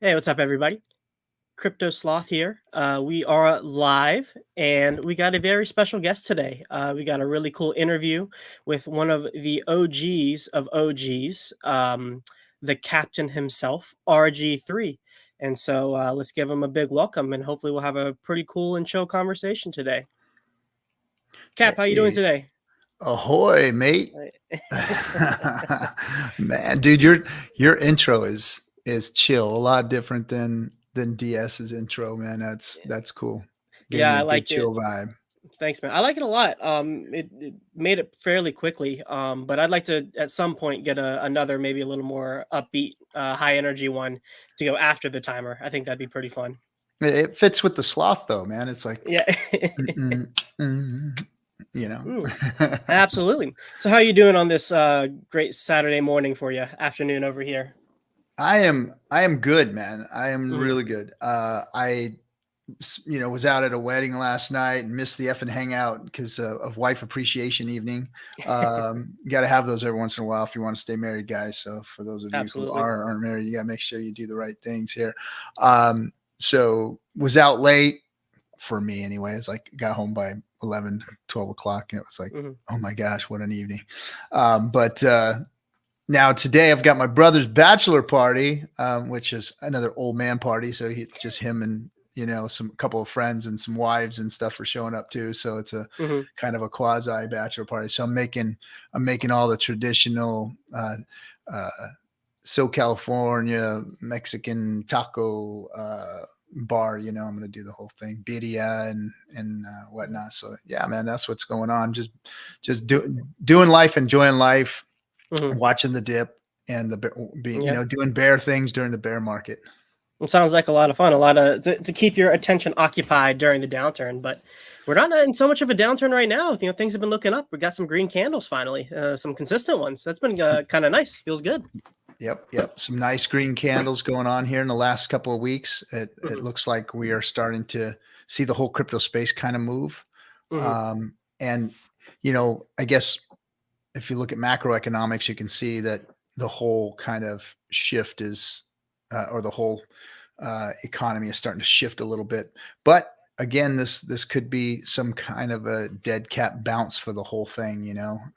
Hey, what's up, everybody? Crypto Sloth here. We are live, and we got a very special guest today. We got a really cool interview with one of the OGs of OGs, the captain himself, RG3. And so let's give him a big welcome, and hopefully we'll have a pretty cool and chill conversation today. Cap, how you doing Hey, today? ahoy, mate. Man, dude, your intro is chill, a lot different than DS's intro, man. That's cool. Gave Yeah, me I a good liked it. chill vibe. Thanks, man. I like it a lot. It made it fairly quickly. But I'd like to at some point get another maybe a little more upbeat, high energy one to go after the timer. I think that'd be pretty fun. It fits with the sloth though, man. It's like Yeah. mm, mm, you know. Mm, absolutely. So how are you doing on this great Saturday morning for you? Afternoon over here. I am good, man. I am Hmm. really good. I was out at a wedding last night and missed the effing hangout because of wife appreciation evening. You got to have those every once in a while if you want to stay married, guys. So for those of you who Absolutely. aren't married, you got to make sure you do the right things here. So was out late for me anyways. Like got home by 11, 12 o'clock and it was like, Hmm. oh my gosh, what an evening. But now today I've got my brother's bachelor party, which is another old man party. So just him and some couple of friends and some wives and stuff are showing up too. So it's a Hmm. kind of a quasi bachelor party. So I'm making all the traditional uh, California Mexican taco bar. I'm going to do the whole thing, birria and whatnot. So yeah, man, that's what's going on. Doing life, enjoying life, Hmm. watching the dip and being, Yeah. doing bear things during the bear market. It sounds like a lot of fun, a lot of to keep your attention occupied during the downturn. But we're not in so much of a downturn right now. Things have been looking up. We got some green candles finally, some consistent ones. That's been kind of nice. Feels good. Yep. Some nice green candles going on here in the last couple of weeks. It Hmm. looks like we are starting to see the whole crypto space kind of move. Hmm. And I guess if you look at macroeconomics, you can see that the whole kind of shift is, or the whole economy is starting to shift a little bit. But again, this could be some kind of a dead cat bounce for the whole thing.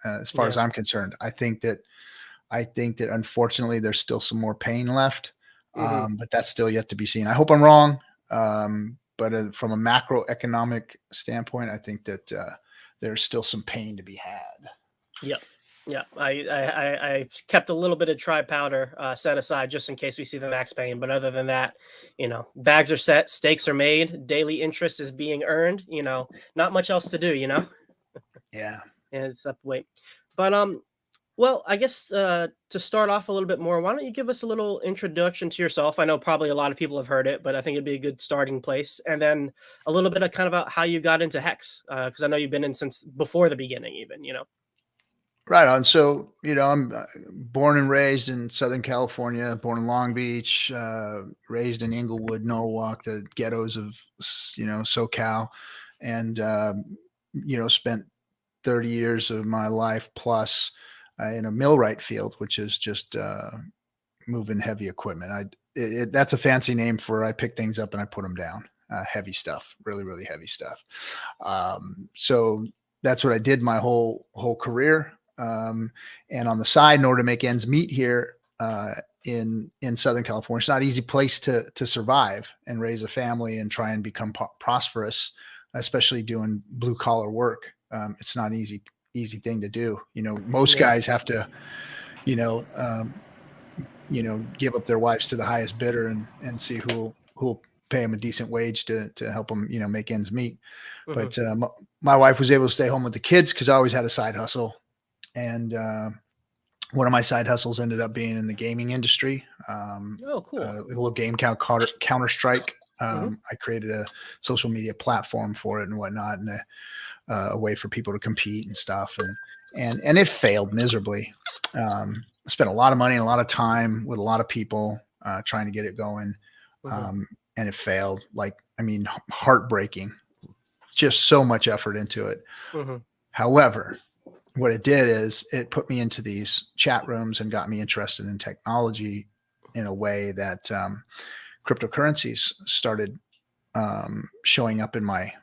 As far as Yeah. I'm concerned, I think that unfortunately there's still some more pain left, Hmm. but that's still yet to be seen. I hope I'm wrong, but from a macroeconomic standpoint, I think that there's still some pain to be had. Yep. Yeah. I kept a little bit of dry powder set aside just in case we see the max pain. But other than that, bags are set, stakes are made, daily interest is being earned. Not much else to do. Yeah. And it's up wait. But well, I guess to start off a little bit more, why don't you give us a little introduction to yourself? I know probably a lot of people have heard it, but I think it'd be a good starting place. And then a little bit of kind of about how you got into Hex, because I know you've been in since before the beginning, even. Right on. So, I'm born and raised in Southern California, born in Long Beach, raised in Inglewood, Norwalk, the ghettos of, SoCal, and, spent 30 years of my life plus in a millwright field, which is just moving heavy equipment. That's a fancy name for I pick things up and I put them down. Heavy stuff, really, really heavy stuff. So that's what I did my whole career. And on the side, in order to make ends meet here in Southern California, it's not an easy place to survive and raise a family and try and become prosperous, especially doing blue collar work. It's not an easy thing to do. Most Yeah. guys have to, you know, um, give up their wives to the highest bidder and see who'll pay them a decent wage to help them, make ends meet. Hmm. But my wife was able to stay home with the kids because I always had a side hustle, and one of my side hustles ended up being in the gaming industry. Oh, A cool. little game called Counter Strike. Hmm. I created a social media platform for it and whatnot, and a way for people to compete and stuff, and it failed miserably. I spent a lot of money and a lot of time with a lot of people trying to get it going, Hmm. um, and it failed. Like, I mean, heartbreaking. Just so much effort into it. Hmm. However, what it did is it put me into these chat rooms and got me interested in technology in a way that cryptocurrencies started showing up in my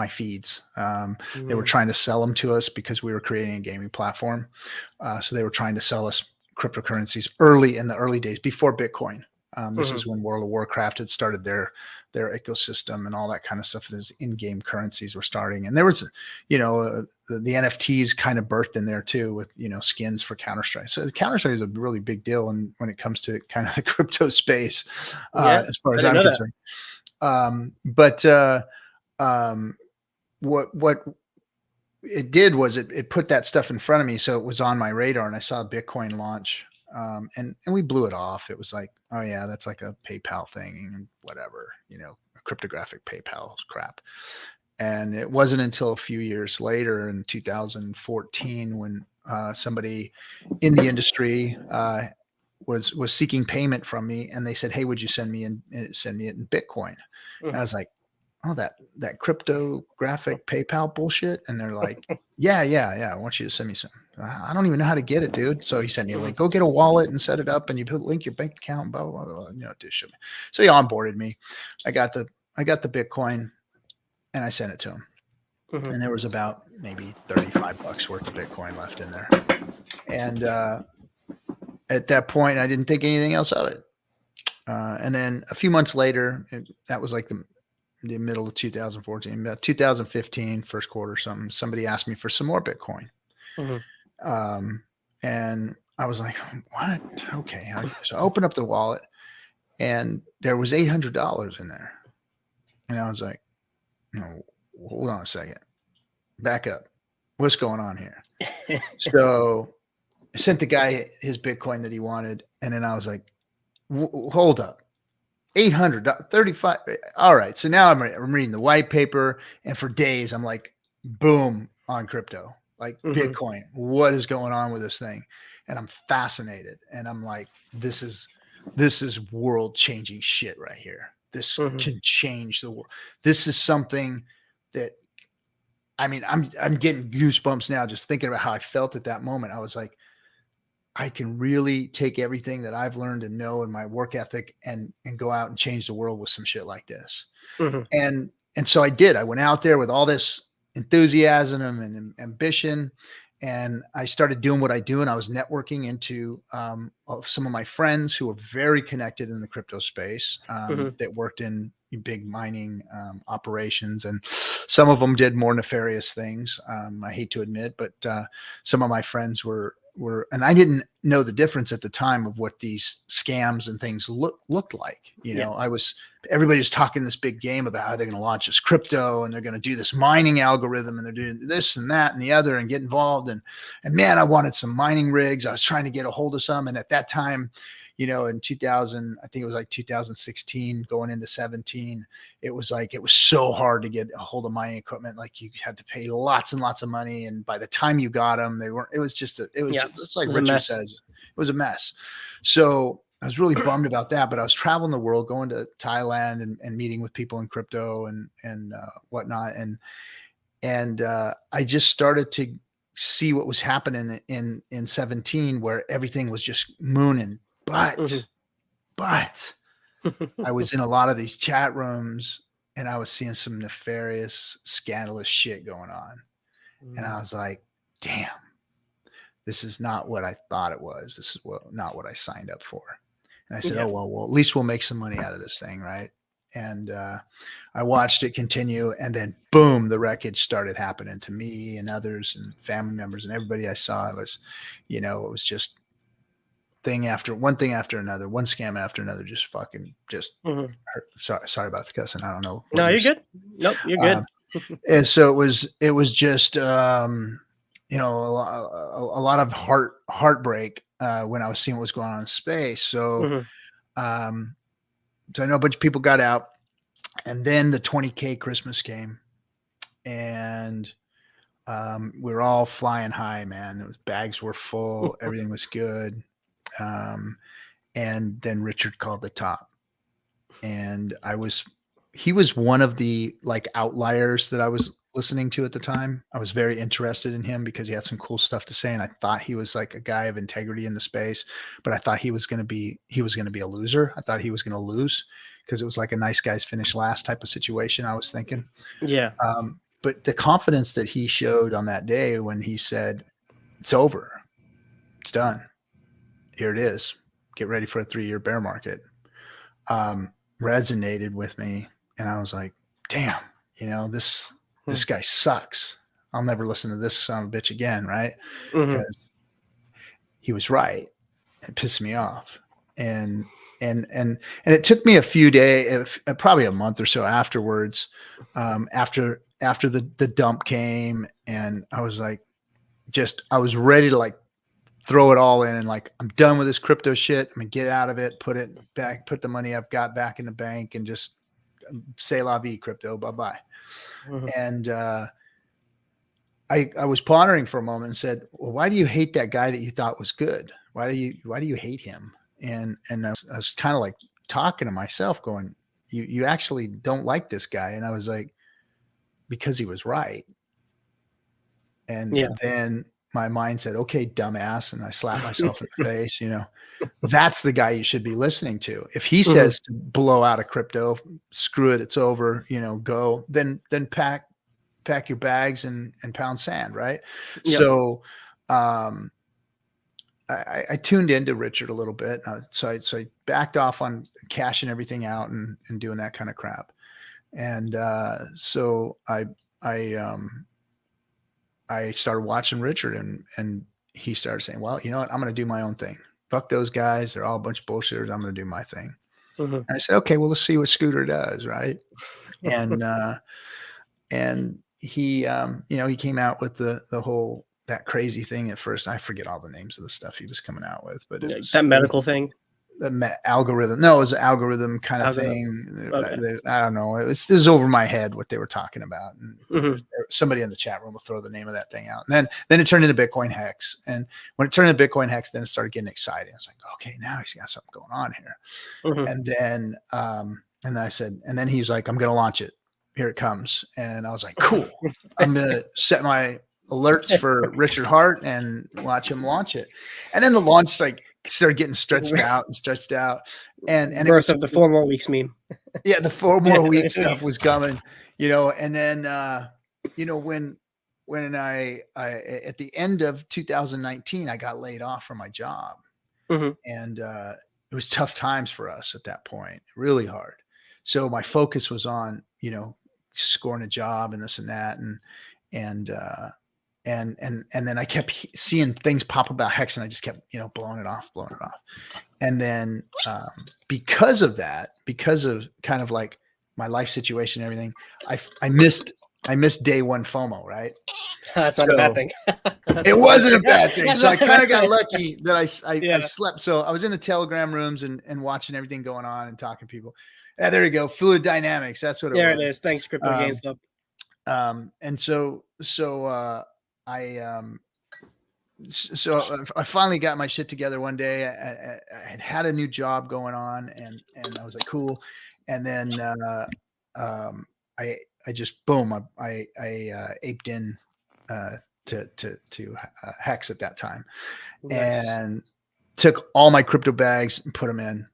feeds. They were Mm, trying to sell them to us because we were creating a gaming platform. So they were trying to sell us cryptocurrencies early in the early days before Bitcoin. This mhm. is when World of Warcraft had started their ecosystem and all that kind of stuff. Those in-game currencies were starting, and there was, the NFTs kind of birthed in there too, with skins for Counter Strike. So Counter Strike is a really big deal, and when it comes to kind of the crypto space, Yeah, as far I as didn't I'm know that. concerned. But um, what it did was it put that stuff in front of me, so it was on my radar, and I saw Bitcoin launch, and we blew it off. It was like, oh yeah, that's like a PayPal thing, and whatever, a cryptographic PayPal crap. And it wasn't until a few years later, in 2014, when somebody in the industry was seeking payment from me, and they said, "Hey, would you send me it in Bitcoin?" And I Mhm. was like, "Oh, that cryptographic PayPal bullshit." And they're like, "Yeah, yeah, yeah. I want you to send me some." I don't even know how to get it, dude. So he sent me a Mhm. link. Go get a wallet and set it up, and you link your bank account. Blah blah blah. Do shit. So he onboarded me. I got the Bitcoin, and I sent it to him. Mhm. And there was about maybe $35 worth of Bitcoin left in there. And at that point, I didn't think anything else of it. And then a few months later, that was like the middle of 2014, about 2015, first quarter, something. Somebody asked me for some more Bitcoin, Mhm. um, and I was like, "What? Okay." So I opened up the wallet, and there was $800 in there, and I was like, "No, hold on a second, back up. What's going on here?" So I sent the guy his Bitcoin that he wanted, and then I was like, "Hold up." 800 35. All right, so now I'm reading the white paper, and for days I'm like, boom, on crypto, like Mhm. Bitcoin. What is going on with this thing? And I'm fascinated, and I'm like, this is world changing shit right here. This Mhm. can change the world. This is something that, I mean, I'm getting goosebumps now just thinking about how I felt at that moment. I was like, I can really take everything that I've learned and know in my work ethic, and go out and change the world with some shit like this. Mhm. And so I did. I went out there with all this enthusiasm and ambition, and I started doing what I do. And I was networking into some of my friends who were very connected in the crypto space, Mhm. that worked in big mining operations, and some of them did more nefarious things. I hate to admit, but some of my friends were, and I didn't know the difference at the time of what these scams and things looked like. Yeah. Everybody was talking this big game about how they're going to launch this crypto, and they're going to do this mining algorithm, and they're doing this and that and the other, and get involved. And man, I wanted some mining rigs. I was trying to get a hold of some. And at that time, in 2000, I think it was like 2016 going into 17, it was so hard to get a hold of mining equipment. Like, you had to pay lots and lots of money. And by the time you got them, they weren't, Yeah. it's It like was a Richard mess. says, it was a mess. So I was really bummed about that, but I was traveling the world, going to Thailand, and meeting with people in crypto and whatnot. And I just started to see what was happening in 17, where everything was just mooning. But, Mhm. but I was in a lot of these chat rooms, and I was seeing some nefarious, scandalous shit going on. And I Mm. was like, damn, this is not what I thought it was. This is not what I signed up for. And I said, Yeah. oh, well, at least we'll make some money out of this thing, right? And I watched it continue, and then boom, the wreckage started happening to me and others and family members and everybody I saw. It was just thing after another, one scam after another, just Mhm. hurt. Sorry about the cussing. I don't know what No, you're. you're good. Nope, you're Uh, good. and so it was just a lot of heartbreak when I was seeing what was going on in space. So Mhm. um, so I know a bunch of people got out, and then the 20K Christmas came, and we were all flying high, man. Bags were full, everything was good. Um, and then Richard called the top, and he was one of the like outliers that I was listening to at the time. I was very interested in him because he had some cool stuff to say, and I thought he was like a guy of integrity in the space. But I thought he was going to be a loser. I thought he was going to lose because it was like a nice guys finish last type of situation. I was thinking, Yeah. but the confidence that he showed on that day when he said, "It's over, it's done, here it is, get ready for a 3-year bear market," resonated with me, and I was like, "Damn, this guy sucks. I'll never listen to this son of a bitch again," right? Mm-hmm. Because he was right. It pissed me off, and it took me a few days, probably a month or so afterwards, after the dump came, and I was like, I was ready to like throw it all in and like, I'm done with this crypto shit. I'm gonna get out of it, put it back, put the money I've got back in the bank, and just say la vie, crypto, bye bye. Mm-hmm. And I was pondering for a moment and said, well, why do you hate that guy that you thought was good? Why do you hate him? And I was kind of like talking to myself going, you actually don't like this guy. And I was like, because he was right. And Yeah. then my mind said, okay, dumbass. And I slapped myself in the face, that's the guy you should be listening to. If he Mm-hmm. says to blow out of crypto, screw it, it's over, go, then pack your bags and pound sand. Right. Yep. So, I tuned into Richard a little bit. So I backed off on cashing everything out and doing that kind of crap. And, so I started watching Richard, and he started saying, well, you know what? I'm going to do my own thing. Fuck those guys. They're all a bunch of bullshitters. I'm going to do my thing. Mm-hmm. And I said, okay, well, let's see what Scooter does. Right. And he, he came out with the whole, that crazy thing at first. I forget all the names of the stuff he was coming out with, but That medical thing. The algorithm. No, it was an algorithm kind of thing. Okay. I don't know. It was over my head what they were talking about. And Mm-hmm. somebody in the chat room will throw the name of that thing out. And then it turned into Bitcoin Hex. And when it turned into Bitcoin Hex, then it started getting exciting. I was like, okay, now he's got something going on here. Mm-hmm. And then I said, and then he's like, I'm going to launch it. Here it comes. And I was like, cool. I'm going to set my alerts for Richard Hart and watch him launch it. And then the launch started getting stretched out. And Birth it was of the 4 more weeks meme. Yeah, the 4 more weeks stuff was coming, and then when I at the end of 2019, I got laid off from my job. Mm-hmm. And it was tough times for us at that point, really hard. So my focus was on, scoring a job and this and that. And then I kept seeing things pop about Hex, and I just kept, blowing it off. And then because of kind of like my life situation and everything, I missed day one FOMO, right? That's not a bad thing. It wasn't a bad thing. So I kind of got lucky that I slept. So I was in the Telegram rooms and watching everything going on and talking to people. Yeah, there you go. Fluid dynamics. That's what it was. There it is. Thanks, Crypto GameStop. And so I finally got my shit together one day. I had a new job going on, and I was like, cool. And then I just boom, I aped in to Hex at that time. Nice. And took all my crypto bags and put them in.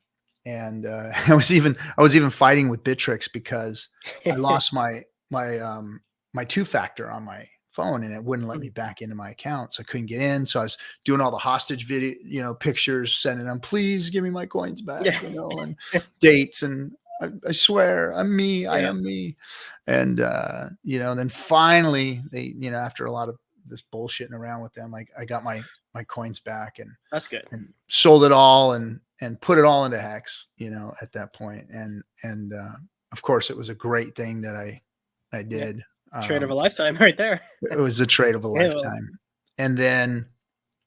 And I was even fighting with Bittrex because I lost my 2-factor on my phone, and it wouldn't let me back into my account. So I couldn't get in. So I was doing all the hostage video, pictures, sending them, please give me my coins back, and dates. And I swear I'm me. I am me. And, then finally they, after a lot of this bullshitting around with them, I got my coins back, and that's good, and sold it all and put it all into Hex, at that point. And of course it was a great thing that I did. Trade of a lifetime right there. It was a trade of a lifetime. And then,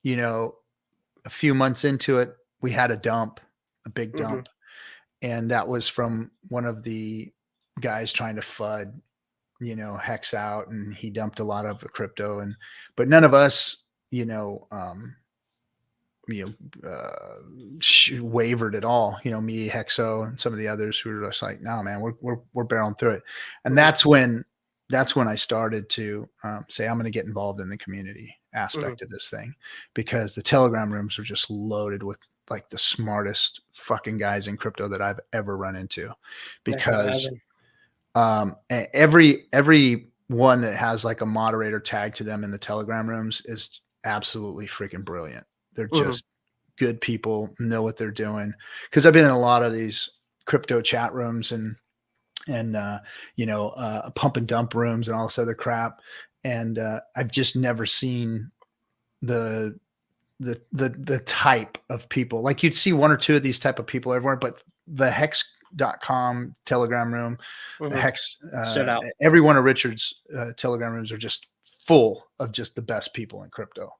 a few months into it, we had a big dump. And that was from one of the guys trying to FUD, Hex out, and he dumped a lot of the crypto, but none of us, wavered at all. Me, Hexo, and some of the others who were just like, no, man, we're barreling through it. And that's when I started to say, I'm going to get involved in the community aspect of this thing, because the Telegram rooms were just loaded with like the smartest fucking guys in crypto that I've ever run into, I can because imagine. every one that has like a moderator tag to them in the Telegram rooms is absolutely freaking brilliant. They're Mhm. just good people, know what they're doing. Because I've been in a lot of these crypto chat rooms and pump and dump rooms and all this other crap, and I've just never seen the the type of people. Like, you'd see one or two of these type of people everywhere, but the hex.com Telegram room, the Mhm. Hex, Stood out. every one of Richard's Telegram rooms are just full of just the best people in crypto.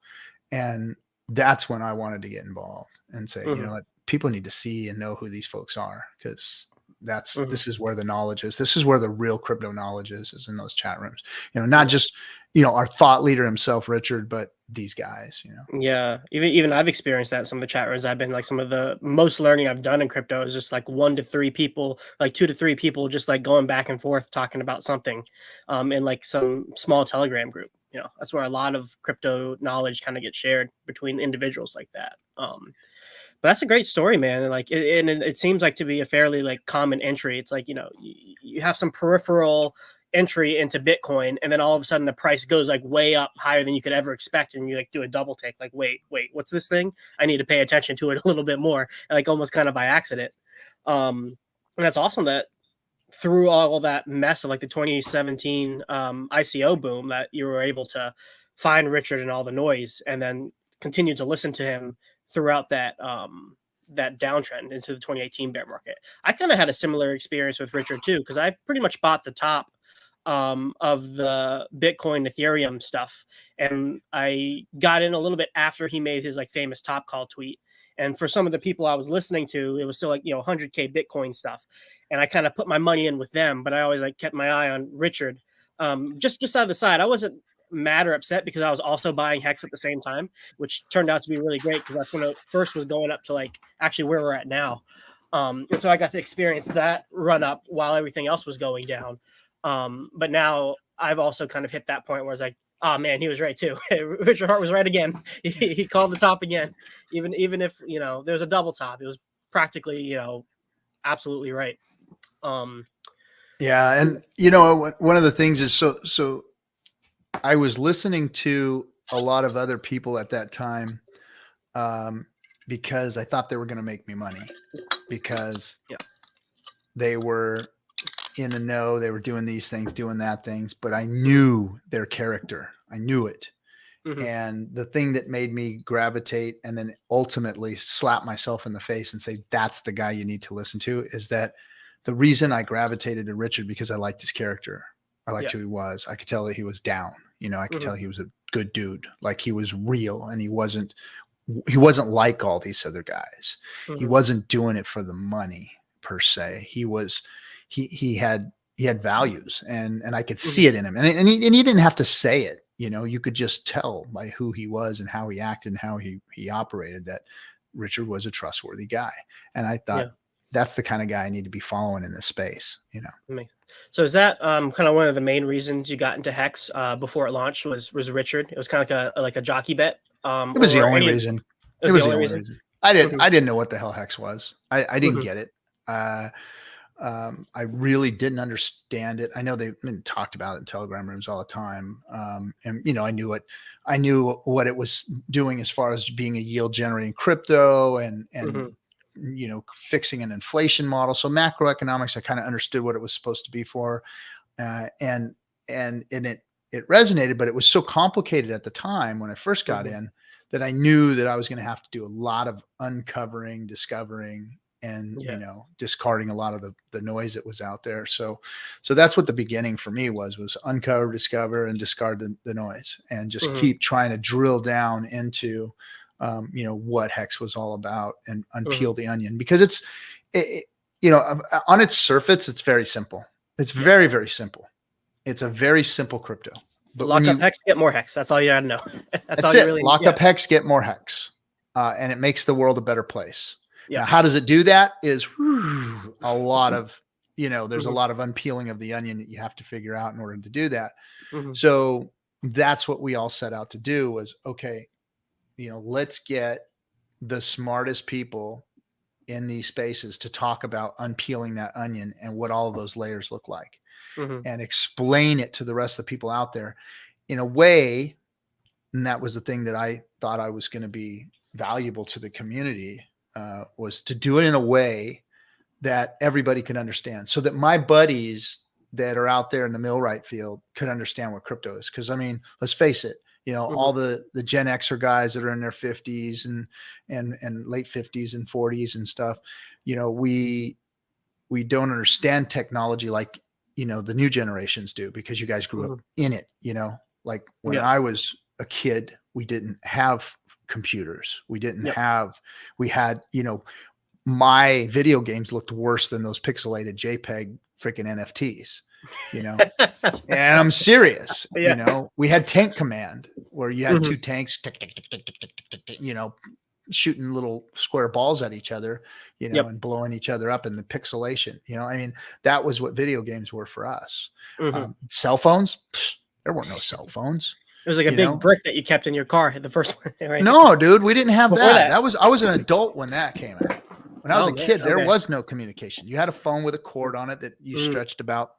And that's when I wanted to get involved and say, you Mhm. know what, people need to see and know who these folks are, because Mhm. this is where the knowledge is. This is where the real crypto knowledge is in those chat rooms. Not Yeah. just, our thought leader himself, Richard, but these guys. Yeah, even I've experienced that in some of the chat rooms I've been, like, some of the most learning I've done in crypto is just like 1 to 3 people, like 2 to 3 people just like going back and forth talking about something, in like some small Telegram group. That's where a lot of crypto knowledge kind of gets shared between individuals like that. But that's a great story, man. Like, and it seems like to be a fairly like common entry. It's like, you have some peripheral entry into Bitcoin, and then all of a sudden the price goes like way up higher than you could ever expect, and you like do a double take, like, wait, what's this thing? I need to pay attention to it a little bit more, like almost kind of by accident. And that's awesome that through all of that mess of like the 2017 ICO boom, that you were able to find Richard and all the noise, and then continue to listen to him throughout that downtrend into the 2018 bear market. I kind of had a similar experience with Richard too, because I pretty much bought the top of the Bitcoin Ethereum stuff, and I got in a little bit after he made his like famous top call tweet. And for some of the people I was listening to, it was still like 100K Bitcoin stuff, and I kind of put my money in with them. But I always like kept my eye on Richard, just out of the side. I wasn't mad or upset because I was also buying Hex at the same time, which turned out to be really great because that's when it first was going up to like actually where we're at now. And so I got to experience that run up while everything else was going down. But now I've also kind of hit that point where it's like, oh man, he was right too. Richard Hart was right again. He called the top again, even if there was a double top. It was practically absolutely right. Um, Yeah, and one of the things is, so I was listening to a lot of other people at that time, um, because I thought they were going to make me money, because yeah. they were in the know, they were doing these things, doing that things, but I Mm-hmm. knew their character. I knew it. Mm-hmm. And the thing that made me gravitate and then ultimately slap myself in the face and say, that's the guy you need to listen to, is that the reason I gravitated to Richard, because I liked his character. I liked Yeah. who he was. I could tell that he was down. I could Mm-hmm. tell he was a good dude. Like, he was real, and he wasn't like all these other guys. He Mm-hmm. wasn't doing it for the money per se. He had values, and I could Mm-hmm. see it in him. And he didn't have to say it. You could just tell by who he was and how he acted and how he operated that Richard was a trustworthy guy. And I thought, Yeah. that's the kind of guy I need to be following in this space. So is that kind of one of the main reasons you got into Hex before it launched was Richard? It was kind of like a jockey bet, It or was the were only any? It reason. It was the was the only only reason. reason. Mm-hmm. I didn't know what the hell Hex was. I didn't Mm-hmm. get it. Uh, I really didn't understand it. I know they talked about it in Telegram rooms all the time. And I knew what it was doing as far as being a yield generating crypto and Mm-hmm. fixing an inflation model. So macroeconomics, I kind of understood what it was supposed to be for. And it resonated, but it was so complicated at the time when I first got Mm-hmm. in, that I knew that I was going to have to do a lot of uncovering, discovering, and Yeah. discarding a lot of the noise that was out there. So that's what the beginning for me was uncover, discover, and discard the noise, and just Mm-hmm. keep trying to drill down into what Hex was all about, and Mm-hmm. unpeel the onion, because on its surface, it's very simple. It's Yeah. very, very simple. It's a very simple crypto. But when Lock up you Hex, get more Hex. That's all you got to know. That's all That's you it. really need. Lock Yeah. up Hex, get more Hex. And it makes the world a better place. Yeah. Now, how does it do that? Is a lot of, there's a Mm-hmm. lot of unpeeling of the onion that you have to figure out in order to do that. Mm-hmm. So that's what we all set out to do was, okay, let's get the smartest people in these spaces to talk about unpeeling that onion and what all of those layers look like, Mhm. and explain it to the rest of the people out there in a way. And that was the thing that I thought I was going to be valuable to the community, was to do it in a way that everybody could understand, so that my buddies that are out there in the millwright field could understand what crypto is. Cause I mean, let's face it, Mhm. all the Gen Xer guys that are in their 50s and late 50s and 40s and stuff, we don't understand technology like, the new generations do, because you guys grew up Mhm. in it, like when Yep. I was a kid, we didn't have computers. Yep. We had, my video games looked worse than those pixelated JPEG freaking NFTs, you know, and I'm serious. Yeah. We had Tank Command, where you had Mhm. two tanks, shooting little square balls at each other, Yep. and blowing each other up in the pixelation. I mean, that was what video games were for us. Mhm. Cell phones, there weren't no cell phones, It was like a you big know. brick that you kept in your car, the first one, right? No, dude, we didn't have Before that. that. I was an adult when that came out. When I was Oh, a man. kid, there Okay. was no communication. You had a phone with a cord on it that you Mhm. stretched about,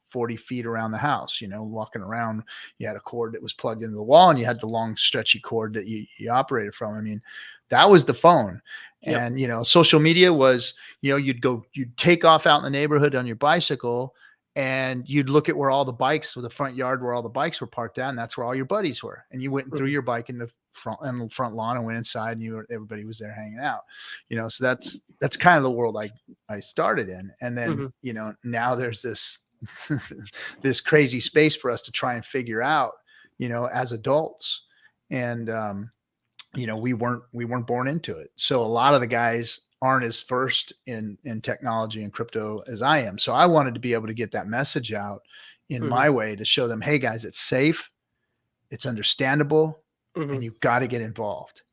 40 feet around the house, walking around. You had a cord that was plugged into the wall, and you had the long stretchy cord that you operated from. I mean, that was the phone. Yep. And, social media was, you'd take off out in the neighborhood on your bicycle, and you'd look at where all the bikes, with the front yard where all the bikes were parked at, and that's where all your buddies were. And you went and threw Mhm. your bike in the front lawn and went inside, and everybody was there hanging out. So that's kind of the world I started in. And then, Mhm. now there's this this crazy space for us to try and figure out, as adults. And we weren't born into it. So a lot of the guys aren't as versed in technology and crypto as I am. So I wanted to be able to get that message out in Mhm. my way, to show them, hey guys, it's safe, it's understandable, and Mhm. you've got to get involved.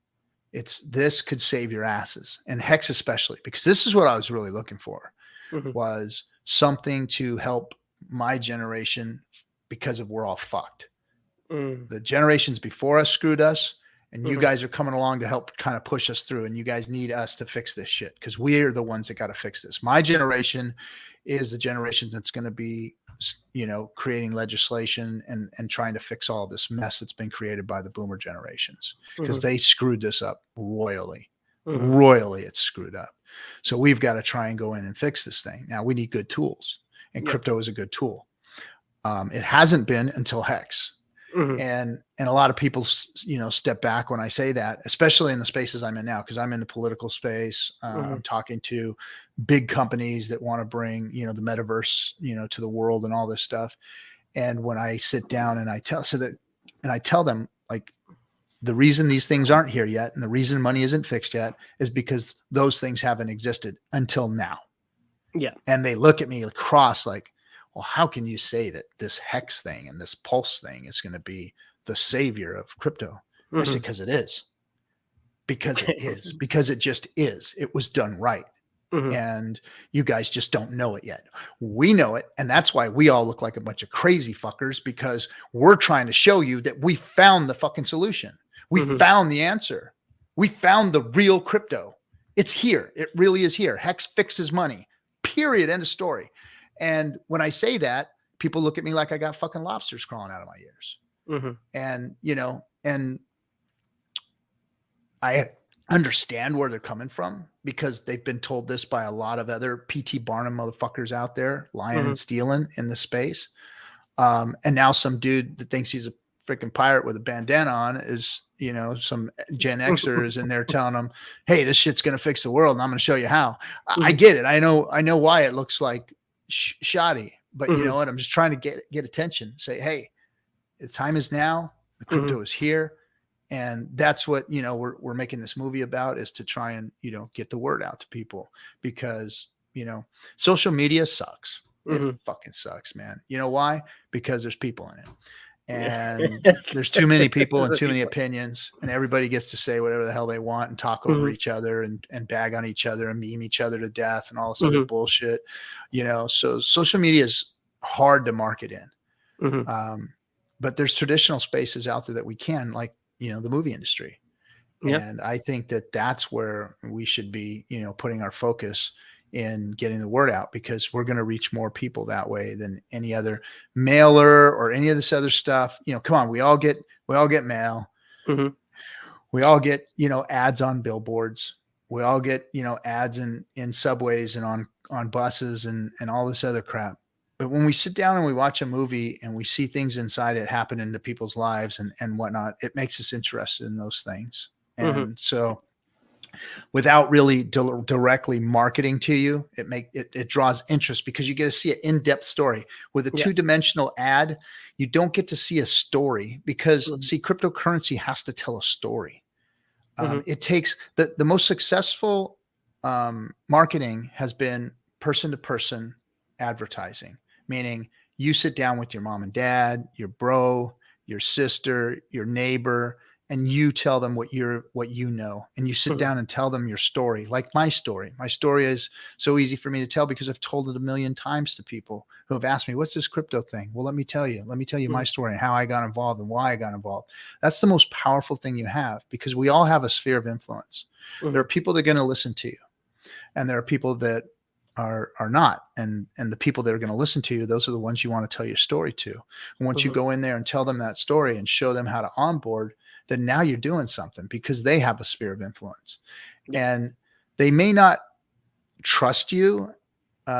This could save your asses, and Hex especially, because this is what I was really looking for, Mhm. was something to help my generation, because of we're all fucked. Mhm. The generations before us screwed us, and you Mhm. guys are coming along to help kind of push us through, and you guys need us to fix this shit, because we're the ones that got to fix this. My generation is the generation that's going to be, creating legislation and trying to fix all this mess that's been created by the boomer generations, because Mhm. they screwed this up royally. Mhm. Royally, it's screwed up. So we've got to try and go in and fix this thing. Now we need good tools, and Yep. crypto is a good tool. It hasn't been until Hex, Mhm. and a lot of people step back when I say that, especially in the spaces I'm in now, because I'm in the political space. Mhm. I'm talking to big companies that want to bring the metaverse to the world and all this stuff. And when I sit down and I tell them, like, the reason these things aren't here yet, and the reason money isn't fixed yet, is because those things haven't existed until now. Yeah. And they look at me across like, well, how can you say that this Hex thing and this Pulse thing is going to be the savior of crypto? I say, Mhm. because it is. Because it is. Because it just is. It was done right. Mhm. And you guys just don't know it yet. We know it. And that's why we all look like a bunch of crazy fuckers, because we're trying to show you that we found the fucking solution. We Mhm. found the answer. We found the real crypto. It's here. It really is here. Hex fixes money. Period. End of story. And when I say that, people look at me like I got fucking lobsters crawling out of my ears. Mhm. And, and I understand where they're coming from, because they've been told this by a lot of other PT Barnum motherfuckers out there lying Mhm. and stealing in the space. And now some dude that thinks he's a freaking pirate with a bandana on is, some Gen Xers, and they're telling them, hey, this shit's going to fix the world, and I'm going to show you how. I Mhm. get it. I know why it looks like shoddy, but you Mhm. know what? I'm just trying to get attention. Say, hey, the time is now. The Mhm. crypto is here. And that's what, we're making this movie about, is to try and, get the word out to people, because, social media sucks. It Mhm. fucking sucks, man. You know why? Because there's people in it, Yeah. and there's too many people There's and the too many people. opinions, and everybody gets to say whatever the hell they want and talk over Mhm. each other and bag on each other and meme each other to death and all this other Mhm. bullshit, so social media is hard to market in. Mhm. But there's traditional spaces out there that we can, like, the movie industry. Yeah. And I think that that's where we should be, putting our focus in getting the word out, because we're going to reach more people that way than any other mailer or any of this other stuff. Come on, we all get mail. Mhm. We all get, ads on billboards. We all get, ads in subways and on buses and all this other crap. But when we sit down and we watch a movie and we see things inside it happen into people's lives and whatnot, it makes us interested in those things. Mhm. And so without really directly marketing to you, it draws interest, because you get to see an in-depth story. With a Yeah. two-dimensional ad, you don't get to see a story, because Mhm. see, cryptocurrency has to tell a story. Mhm. It takes the most successful marketing has been person to person advertising, meaning you sit down with your mom and dad, your bro, your sister, your neighbor, and you tell them what you know, and you sit Mhm. down and tell them your story. Like my story. My story is so easy for me to tell because I've told it a million times to people who have asked me, "What's this crypto thing?" Well, let me tell you. Let me tell you my Mhm. story and how I got involved and why I got involved. That's the most powerful thing you have, because we all have a sphere of influence. There are Mhm. people that are going to listen to you, and there are people that are not. And the people that are going to listen to you, those are the ones you want to tell your story to. And once you Mhm. go in there and tell them that story and show them how to onboard, then now you're doing something, because they have a sphere of influence. Yeah. And they may not trust you,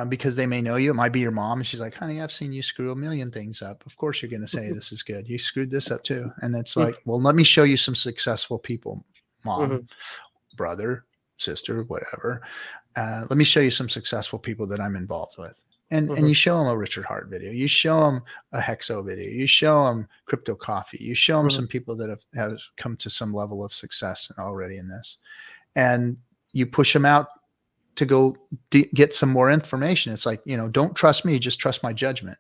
because they may know you. It might be your mom, and she's like, "Honey, I've seen you screw a million things up. Of course, you're going to say Mhm. this is good. You screwed this up too." And it's Mhm. like, "Well, let me show you some successful people, mom, Mhm. brother, sister, whatever. Let me show you some successful people that I'm involved with." And Mhm. you show them a Richard Hart video, you show them a Hexo video, you show them Crypto Coffee, you show them Mhm. some people that have come to some level of success already in this, and you push them out to go get some more information. It's like, don't trust me, just trust my judgment.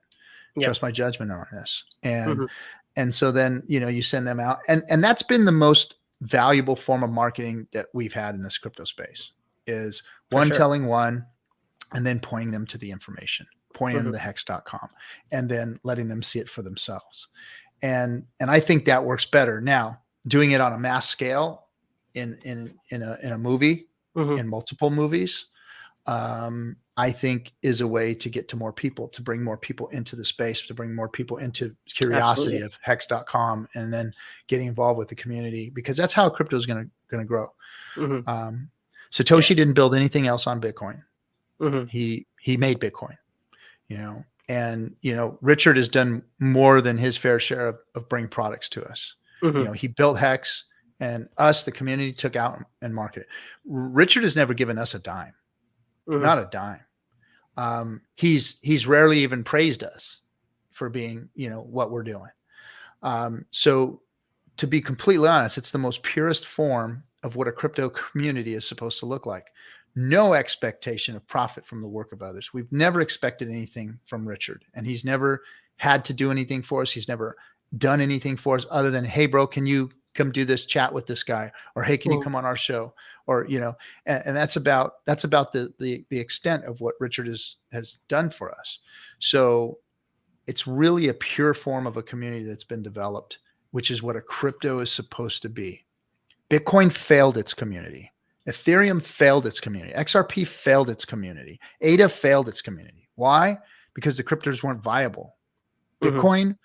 Yeah. Trust my judgment on this. And Mhm. so then, you send them out, and that's been the most valuable form of marketing that we've had in this crypto space, is For one sure. telling one and then pointing them to the information, pointing them Mhm. to hex.com, and then letting them see it for themselves. And I think that works better. Now, doing it on a mass scale in a movie, Mhm. in multiple movies, I think is a way to get to more people, to bring more people into the space, to bring more people into curiosity Absolutely. of hex.com, and then getting involved with the community, because that's how crypto is going to grow. Mhm. Um, Yeah. Satoshi didn't build anything else on Bitcoin. Mhm. He made Bitcoin, and Richard has done more than his fair share of bring products to us. Mhm. He built Hex, and us, the community, took out and marketed. Richard has never given us a dime, Mhm. not a dime. He's rarely even praised us for being, what we're doing. So to be completely honest, it's the most purest form of what a crypto community is supposed to look like. No expectation of profit from the work of others. We've never expected anything from Richard, and he's never had to do anything for us. He's never done anything for us other than, "Hey, bro, can you come do this chat with this guy?" Or, "Hey, can you Mhm. come on our show?" Or, and that's about the extent of what Richard has done for us. So it's really a pure form of a community that's been developed, which is what a crypto is supposed to be. Bitcoin failed its community. Ethereum failed its community. XRP failed its community. ADA failed its community. Why? Because the cryptos weren't viable. Mhm. Bitcoin,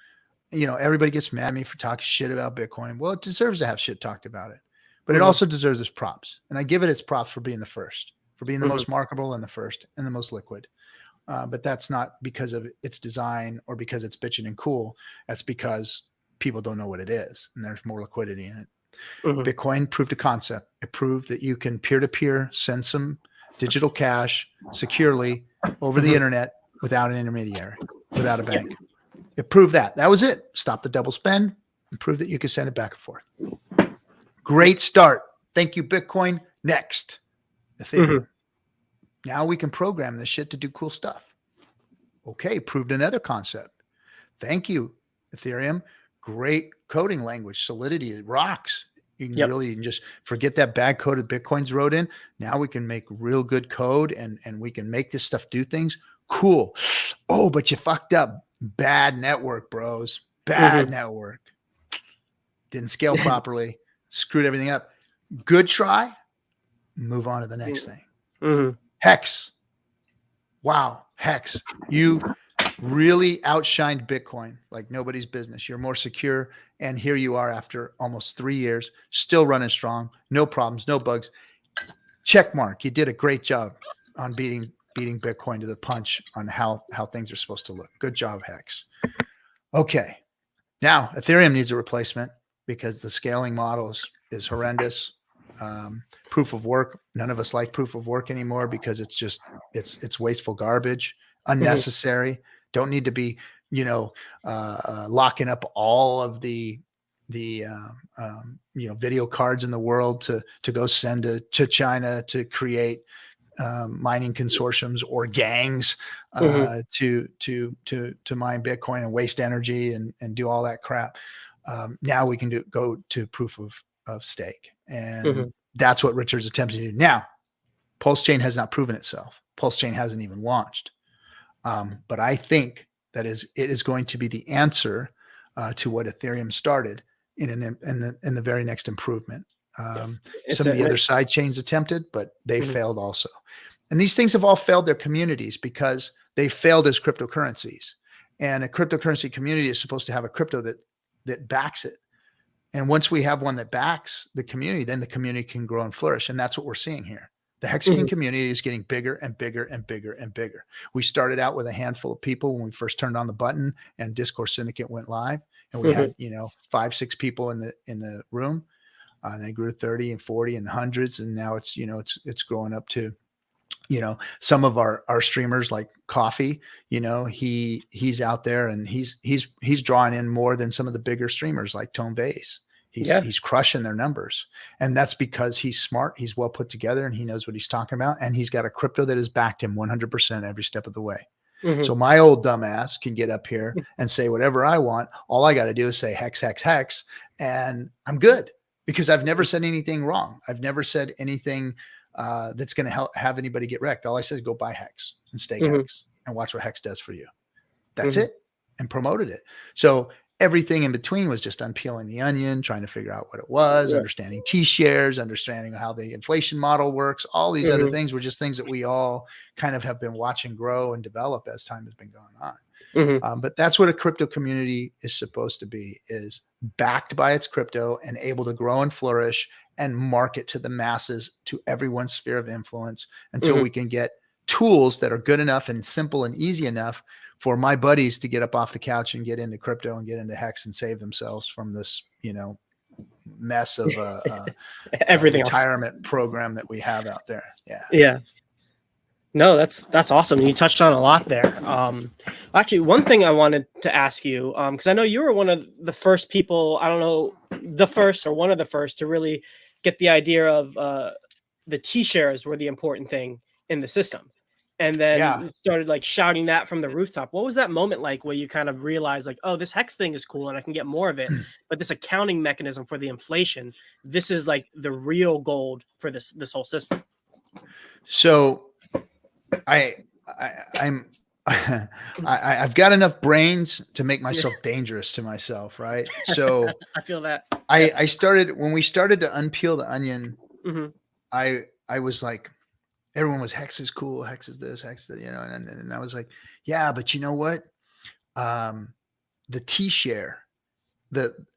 everybody gets mad at me for talking shit about Bitcoin. Well, it deserves to have shit talked about it, but it Mhm. also deserves its props. And I give it its props for being the first, for being the Mhm. most marketable and the first and the most liquid. But that's not because of its design or because it's bitching and cool. That's because people don't know what it is, and there's more liquidity in it. Mhm. Bitcoin proved a concept. It proved that you can peer to peer send some digital cash securely over the Mhm. internet without an intermediary, without a Yeah. bank. It proved that. That was it. Stop the double spend and prove that you can send it back and forth. Great start. Thank you, Bitcoin. Next, Mhm. Ethereum. Now we can program this shit to do cool stuff. Okay, proved another concept. Thank you, Ethereum. Great coding language. Solidity, it rocks. Yep. You can just forget that bad code that Bitcoin's wrote in. Now we can make real good code, and we can make this stuff do things. Cool. Oh, but you fucked up. Bad network, bros. Bad Mhm. network. Didn't scale properly. Screwed everything up. Good try. Move on to the next thing. Mm-hmm. Hex. Wow. Hex. You really outshined Bitcoin like nobody's business. You're more secure. And here you are after almost 3 years, still running strong. No problems, no bugs. Check mark. You did a great job on beating Bitcoin to the punch on how things are supposed to look. Good job, Hex. Okay. Now Ethereum needs a replacement because the scaling model is horrendous. Proof of work. None of us like proof of work anymore because it's wasteful garbage, unnecessary. Don't need to be, locking up all of the video cards in the world to go send to China to create mining consortiums or gangs to mine Bitcoin and waste energy and do all that crap. Now we can go to proof of stake, and that's what Richard's attempting to do. Now, Pulse Chain has not proven itself. Pulse Chain hasn't even launched, but I think that it is going to be the answer to what Ethereum started in the very next improvement. Some of the other side chains attempted, but they failed also. And these things have all failed their communities because they failed as cryptocurrencies. And a cryptocurrency community is supposed to have a crypto that backs it. And once we have one that backs the community, then the community can grow and flourish. And that's what we're seeing here. The Hexican community is getting bigger and bigger and bigger and bigger. We started out with a handful of people when we first turned on the button and Discourse Syndicate went live. And we had, 5, 6 people in the room. And they grew 30 and 40 and hundreds. And now it's it's growing up to, some of our streamers like Coffee, he's out there and he's drawing in more than some of the bigger streamers like Tone Base. He's crushing their numbers. And that's because he's smart. He's well put together and he knows what he's talking about. And he's got a crypto that has backed him 100% every step of the way. So my old dumbass can get up here and say whatever I want. All I got to do is say hex, hex, hex, and I'm good because I've never said anything wrong. I've never said anything that's going to have anybody get wrecked. All I said is go buy Hex and stake Hex and watch what Hex does for you. That's it. And promoted it. So everything in between was just unpeeling the onion, trying to figure out what it was, understanding T-shares, understanding how the inflation model works. All these other things were just things that we all kind of have been watching grow and develop as time has been going on. But that's what a crypto community is supposed to be, is backed by its crypto and able to grow and flourish and market to the masses, to everyone's sphere of influence, until we can get tools that are good enough and simple and easy enough for my buddies to get up off the couch and get into crypto and get into Hex and save themselves from this, mess of everything retirement program that we have out there. Yeah. No, that's awesome. You touched on a lot there. Actually, one thing I wanted to ask you, because I know you were one of the first people, I don't know, the first or one of the first to really get the idea of the T-shares were the important thing in the system. And then you started like shouting that from the rooftop. What was that moment like where you kind of realized like, oh, this Hex thing is cool and I can get more of it, but this accounting mechanism for the inflation, this is like the real gold for this whole system. So I've got enough brains to make myself dangerous to myself, right? So I feel that. I started, when we started to unpeel the onion, I was like, everyone was Hex is cool, Hex is this, Hex is, and I was like, yeah, but you know what? The T-share,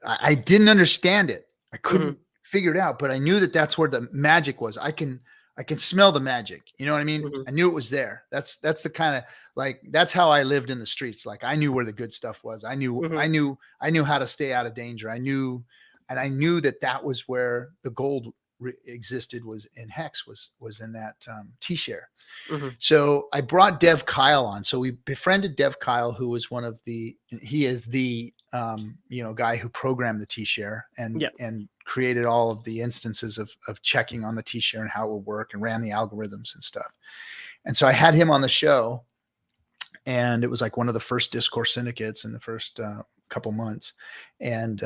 I didn't understand it. I couldn't figure it out, but I knew that that's where the magic was. I can smell the magic. You know what I mean? I knew it was there. That's the kind of like, that's how I lived in the streets. Like I knew where the good stuff was. I knew how to stay out of danger. I knew that was where the gold existed, was in Hex, was in that T-share. So I brought Dev Kyle on. So we befriended Dev Kyle, who was he is the guy who programmed the T-share and created all of the instances of checking on the T-share and how it would work and ran the algorithms and stuff. And so I had him on the show, and it was like one of the first Discourse syndicates in the first couple months. And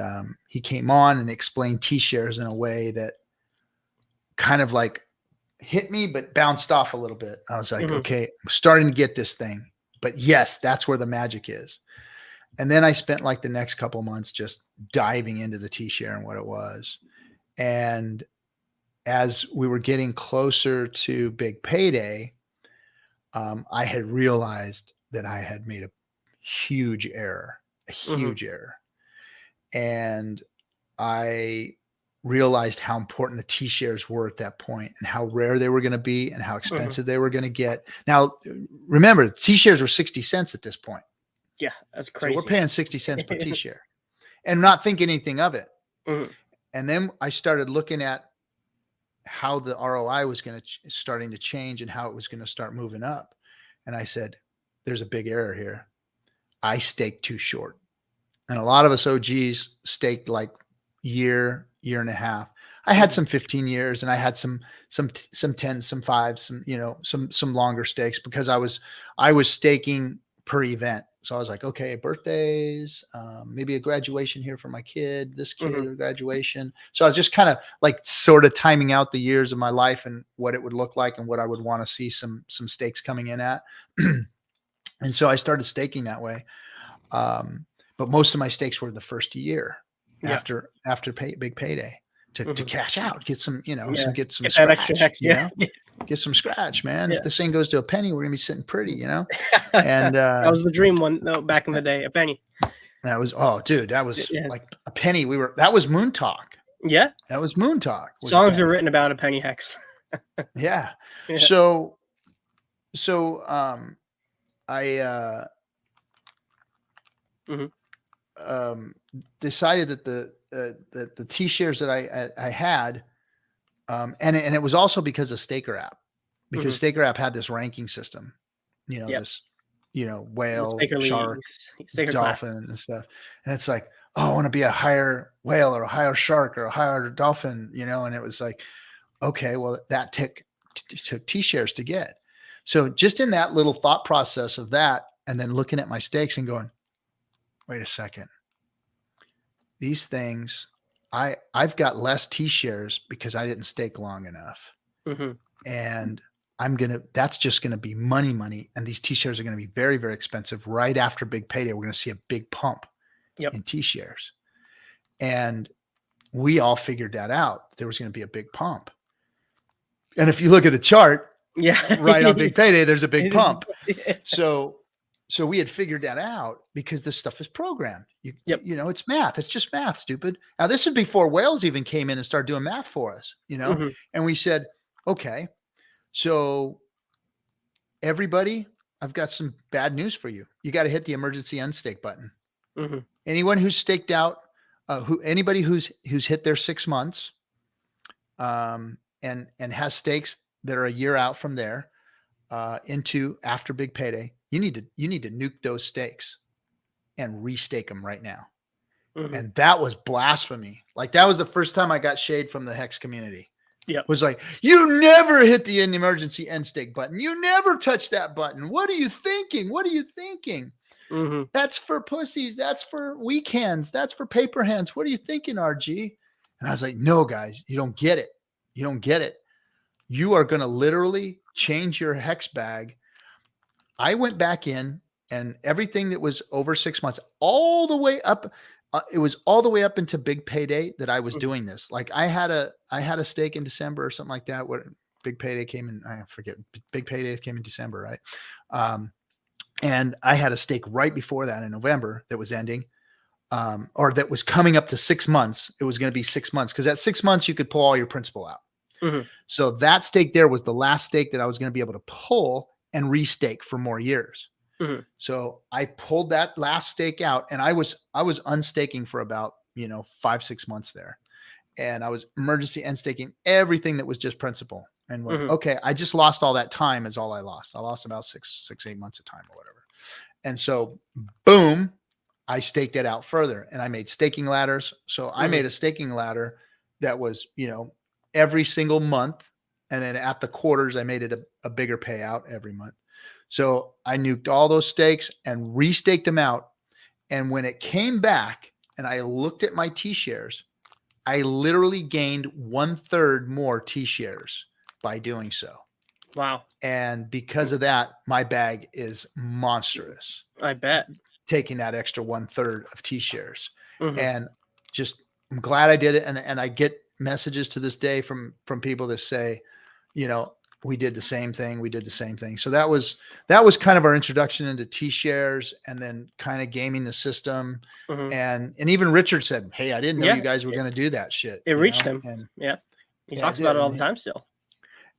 he came on and explained T-shares in a way that kind of like hit me, but bounced off a little bit. I was like, okay, I'm starting to get this thing, but yes, that's where the magic is. And then I spent like the next couple months just diving into the T-share and what it was. And as we were getting closer to big payday, I had realized that I had made a huge error, Mhm. and I realized how important the T-shares were at that point and how rare they were going to be and how Mhm. expensive they were going to get. Now, remember, T-shares were 60 cents at this point. Yeah, that's So we're crazy. paying 60 cents per T-share and not thinking anything of it. Mhm. And then I started looking at how the ROI was going to starting to change and how it was going to start moving up. And I said, there's a big error here. I staked too short. And a lot of us OGs staked like year and a half. I had Mhm. some 15 years and I had some 10, some 5, some longer stakes because I was staking per event. So I was like, okay, birthdays, maybe a graduation here for my kid, this kid Mhm. or graduation. So I was just kind of like sort of timing out the years of my life and what it would look like and what I would want to see some stakes coming in at. And so I started staking that way. But most of my stakes were the first year Yeah. after big payday to Mhm. cash out, get some, Yeah. get some Get that extra scratch, hex. Yeah. get some scratch, man. If Yeah. this thing goes to a penny, we're gonna be sitting pretty, And That was the dream one, though, back in the day, a penny. that was, oh, dude, that was Yeah. like a penny. That was Moon Talk. Yeah. That was Moon Talk. Was a Songs are penny. written about a penny hex. Yeah. Yeah. So I Mhm. um, decided that the T shares that I had, and it was also because of Staker app, because Mhm. Staker app had this ranking system, Yep. this The whale, Staker shark, leagues, Staker class. dolphin, and stuff, and it's like, oh, I want to be a higher whale or a higher shark or a higher dolphin, and it was like, okay, well that took T shares to get. So just in that little thought process of that, and then looking at my stakes and going, wait a second, these things, I've got less T shares because I didn't stake long enough. Mhm. And that's just gonna be money. And these T shares are gonna be very, very expensive. Right after big payday, we're gonna see a big pump Yep. in T shares. And we all figured that out. There was gonna be a big pump. And if you look at the chart, Yeah. right on big payday, there's a big pump. Yeah. So we had figured that out because this stuff is programmed. Yep. It's math. It's just math, stupid. Now this is before whales even came in and started doing math for us. Mhm. And we said, okay, so everybody, I've got some bad news for you. You got to hit the emergency unstake button. Mhm. Anyone who's staked out, anybody who's hit their 6 months, and has stakes that are a year out from there, into after big payday, you need to nuke those stakes and restake them right now. Mhm. And that was blasphemy. Like that was the first time I got shade from the Hex community. Yep. Was like, you never hit the emergency end stake button. You never touch that button. What are you thinking? What are you thinking? Mhm. That's for pussies. That's for weak hands. That's for paper hands. What are you thinking, RG? And I was like, no, guys, you don't get it. You don't get it. You are going to literally change your hex bag. I went back in and everything that was over 6 months, all the way up, it was all the way up into big payday that I was Mhm. doing this. Like I had a stake in December or something like that. What big payday came in, I forget. Big payday came in December, right? And I had a stake right before that in November that was ending, or that was coming up to 6 months. It was going to be 6 months because at 6 months you could pull all your principal out. Mhm. So that stake there was the last stake that I was going to be able to pull and restake for more years. Mhm. So I pulled that last stake out and I was unstaking for about, 5-6 months there. And I was emergency end staking everything that was just principal and went, Mhm. okay, I just lost all that time is all I lost. I lost about 8 months of time or whatever. And so boom, I staked it out further and I made staking ladders. So I Mhm. made a staking ladder that was, every single month. And then at the quarters, I made it a bigger payout every month. So I nuked all those stakes and restaked them out. And when it came back and I looked at my T shares, I literally gained 1/3 more T shares by doing so. Wow. And because of that, my bag is monstrous, I bet. taking that extra 1/3 of T shares. Mhm. And just, I'm glad I did it. And I get messages to this day from people that say, you know, we did the same thing. We did the same thing. So that was kind of our introduction into T-shares, and then kind of gaming the system. Mhm. And even Richard said, "Hey, I didn't know Yeah, you guys were going to do that shit." it You reached know, him. and Yeah. He yeah, it talks about did. it all the time still.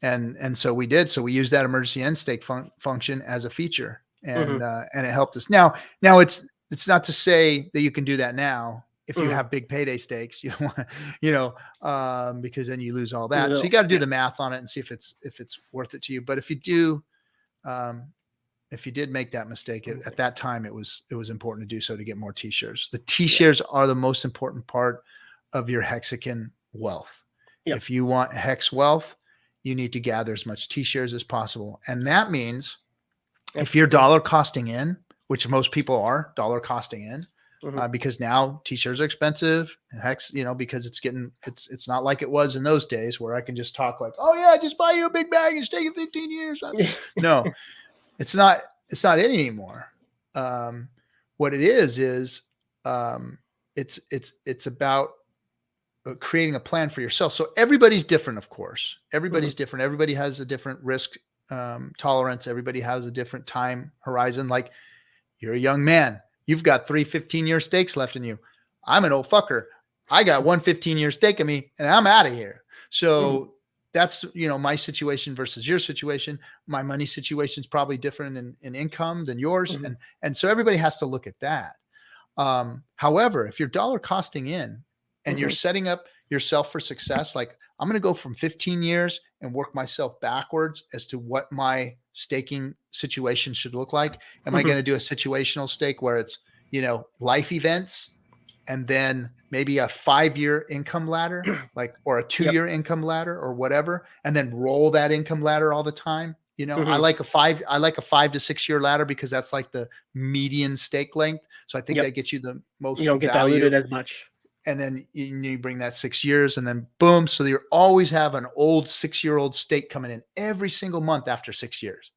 And so we did. So we used that emergency end stake function as a feature, Mhm. and it helped us. Now it's not to say that you can do that now if you Mhm. have big payday stakes. You don't want to, because then you lose all You that. So you will. got to do Yeah. the math on it and see if it's worth it to you. But if you do, um, if you did make that mistake Mhm. at that time, it was important to do so to get more T-shares. The Yeah. T-shares are the most important part of your Hexagon wealth. Yep. If you want hex wealth, you need to gather as much T-shares as possible. And that means Yep. if you're dollar costing in, which most people are dollar costing in, Mhm. because now T-shares are expensive. And hex, because it's not like it was in those days where I can just talk like, oh yeah, just buy you a big bag and stay in 15 years. No, it's not it anymore. Um, what it is it's about creating a plan for yourself. So everybody's different, of course. Mhm. Everybody's different. Everybody has a different risk tolerance. Everybody has a different time horizon. Like, you're a young man. You've got 3 15-year stakes left in you. I'm an old fucker. I got one 15-year stake in me and I'm out of here. Mhm. So that's, my situation versus your situation. My money situation is probably different in income than yours. Mhm. And so everybody has to look at that. However, if you're dollar costing in and you're Mhm. setting up yourself for success, like, I'm going to go from 15 years and work myself backwards as to what my staking situation should look like. Am I Mhm. going to do a situational stake where it's, life events, and then maybe a 5-year income ladder, like, or a Yep. 2-year income ladder or whatever, and then roll that income ladder all the time? I Mhm. like I like a 5 to 6 year ladder because that's like the median stake length. So I think Yep. that gets you the You most don't get value. diluted as much. And then you bring that 6 years, and then boom. So you always have an old 6-year-old stake coming in every single month after 6 years.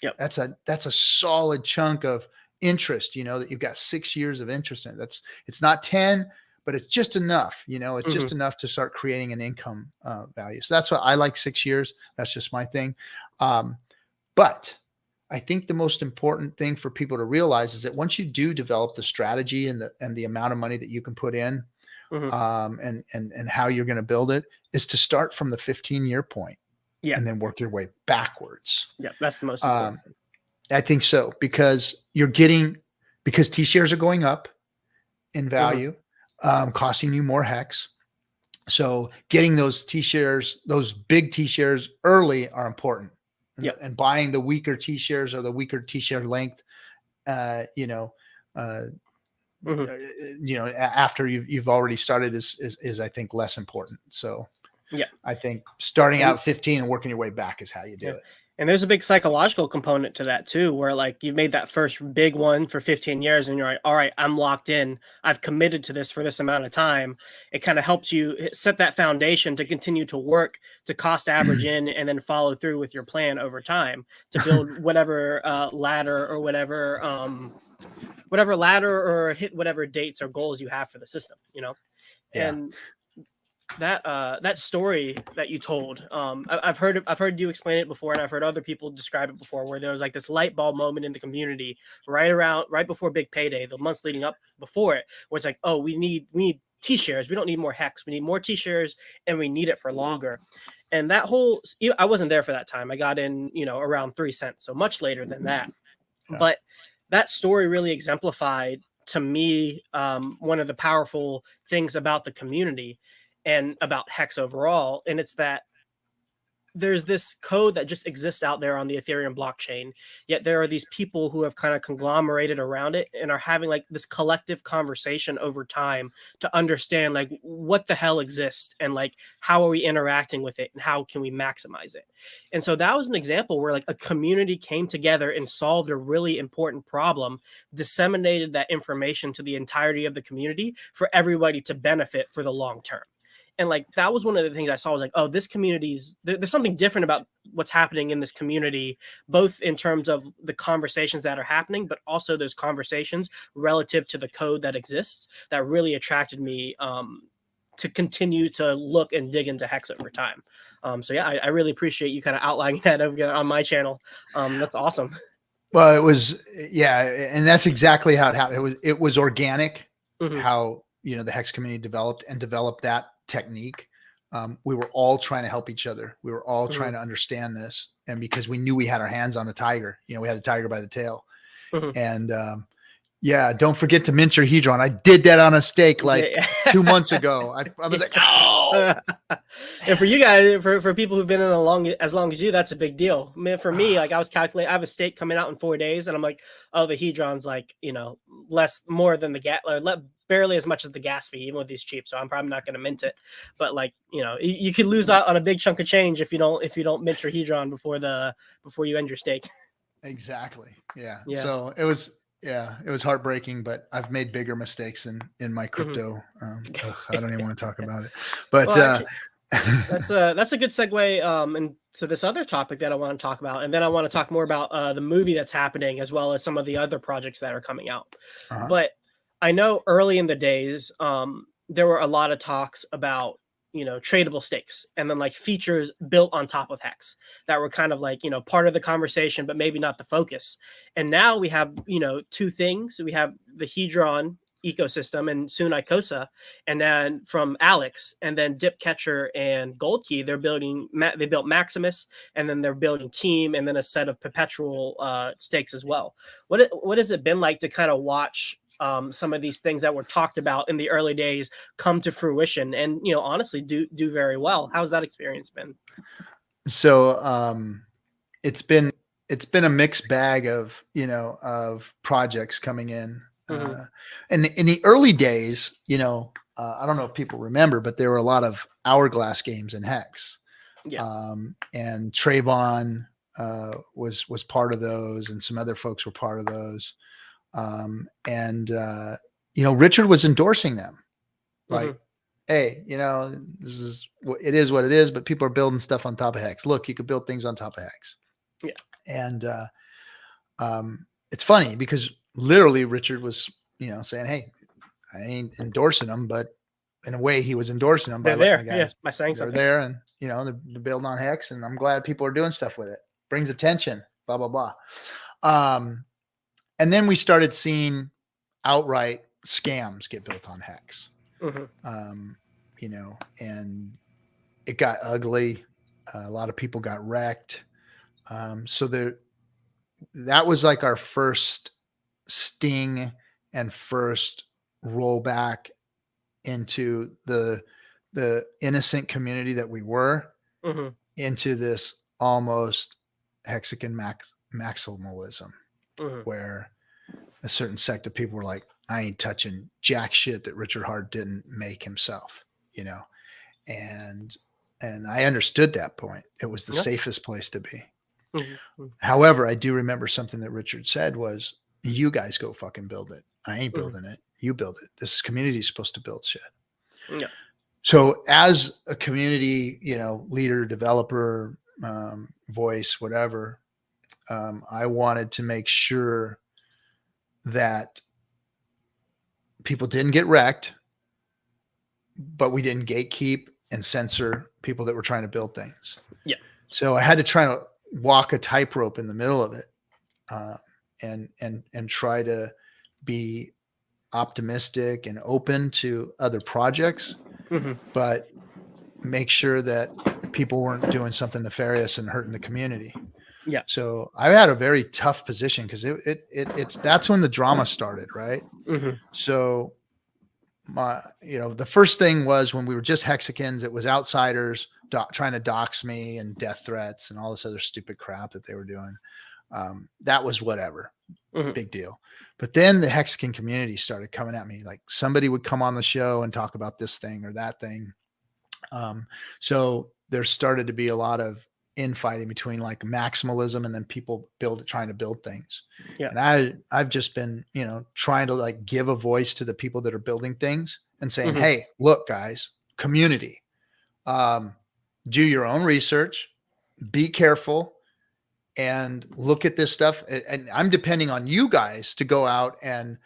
Yep. That's a solid chunk of interest, that you've got 6 years of interest in. It's not 10, but it's just enough, it's Mhm. just enough to start creating an income value. So that's what I like, 6 years. That's just my thing. But I think the most important thing for people to realize is that once you do develop the strategy and the amount of money that you can put in, Mhm. and how you're going to build it, is to start from the 15-year point Yeah. and then work your way backwards. Yeah. That's the most Um, important thing. I think so, because because T-shares are going up in Mhm. value, costing you more hex. So getting those T-shares, those big T-shares early, are important, Yep. and buying the weaker T-shares or the weaker T-share length, uh, you know, uh, Mhm. after you've already started is I think less important. So Yeah. I think starting out And at 15 and working your way back is how you do yeah. it. And there's a big psychological component to that too, where like you've made that first big one for 15 years and you're like, all right, I'm locked in. I've committed to this for this amount of time. It kind of helps you set that foundation to continue to work to cost average in and then follow through with your plan over time to build whatever ladder or whatever ladder or hit whatever dates or goals you have for the system, you know? Yeah. And that story that you told, I've heard you explain it before, and I've heard other people describe it before, where there was like this light bulb moment in the community right before big payday, the months leading up before it, where it's like, oh, we need T-shares, we don't need more hex, we need more T-shares, and we need it for longer. And that whole, I wasn't there for that time. I got in, around 3 cents, so much later than that. Yeah. But that story really exemplified to me, one of the powerful things about the community and about hex overall, and it's that there's this code that just exists out there on the Ethereum blockchain. Yet there are these people who have kind of conglomerated around it and are having like this collective conversation over time to understand like what the hell exists and like how are we interacting with it and how can we maximize it. And so that was an example where like a community came together and solved a really important problem, disseminated that information to the entirety of the community for everybody to benefit for the long term. And like that was one of the things I saw, was like, oh, this community's there's something different about what's happening in this community, both in terms of the conversations that are happening, but also those conversations relative to the code that exists, that really attracted me to continue to look and dig into Hex over time. So yeah, I really appreciate you kind of outlining that over on my channel. That's awesome. Well, it was, yeah. And that's exactly how it happened. It was organic, Mm-hmm. how, the Hex community developed that technique. We were all trying to help each other. We were all trying to understand this. And because we knew we had our hands on a tiger, we had the tiger by the tail. And, yeah, don't forget to mint your hedron. I did that on a steak like 2 months ago. I was like, oh. And for you guys, for people who've been in as long as you, that's a big deal. I mean, for me, like I was calculating, I have a steak coming out in 4 days, and I'm like, oh, the hedron's like, more than the gas, barely as much as the gas fee, even with these cheap. So I'm probably not going to mint it. But like, you could lose out on a big chunk of change if you don't mint your hedron before you end your steak. Exactly. Yeah. Yeah. So it was heartbreaking, but I've made bigger mistakes in my crypto. I don't even want to talk about it, but well, actually, that's a good segue into this other topic that I want to talk about, and then I want to talk more about the movie that's happening as well as some of the other projects that are coming out. But I know early in the days, there were a lot of talks about tradable stakes and then like features built on top of Hex that were kind of like part of the conversation but maybe not the focus. And now we have two things. We have the hedron ecosystem and soon Icosa, and then from Alex and then Dip Catcher and Gold Key, they built Maximus, and then they're building Team, and then a set of perpetual stakes as well. What has it been like to kind of watch some of these things that were talked about in the early days come to fruition and honestly do very well? How's that experience been? So it's been a mixed bag of projects coming in. And in the early days, I don't know if people remember, but there were a lot of hourglass games in Hex. Yeah. And Trayvon was part of those, and some other folks were part of those. Richard was endorsing them, like, hey, it is what it is, but people are building stuff on top of Hex. Look, you could build things on top of Hex. Yeah. And it's funny because literally Richard was, saying, hey, I ain't endorsing them, but in a way he was endorsing them by letting the guys, by saying they're something. there, and they're building on Hex, and I'm glad people are doing stuff with it. Brings attention, blah, blah, blah. And then we started seeing outright scams get built on Hex. And it got ugly. A lot of people got wrecked. So that was like our first sting and first rollback into the innocent community that we were into this almost Hexican maximalism, where a certain sect of people were like, I ain't touching jack shit that Richard Hart didn't make himself, and I understood that point. It was the safest place to be. However, I do remember something that Richard said was, you guys go fucking build it. I ain't building it. You build it. This community is supposed to build shit. Yeah. So as a community, leader, developer, voice, whatever, I wanted to make sure that people didn't get wrecked, but we didn't gatekeep and censor people that were trying to build things. Yeah. So I had to try to walk a tightrope in the middle of it, and try to be optimistic and open to other projects, but make sure that people weren't doing something nefarious and hurting the community. Yeah. So I had a very tough position because that's when the drama started, right? So the first thing was when we were just Hexicans, it was outsiders trying to dox me and death threats and all this other stupid crap that they were doing. That was whatever, big deal. But then the Hexican community started coming at me. Like somebody would come on the show and talk about this thing or that thing. So there started to be a lot of infighting between like maximalism and then people trying to build things. Yeah. And I've just been, trying to like give a voice to the people that are building things and saying, hey, look, guys, community, do your own research, be careful, and look at this stuff. And I'm depending on you guys to go out and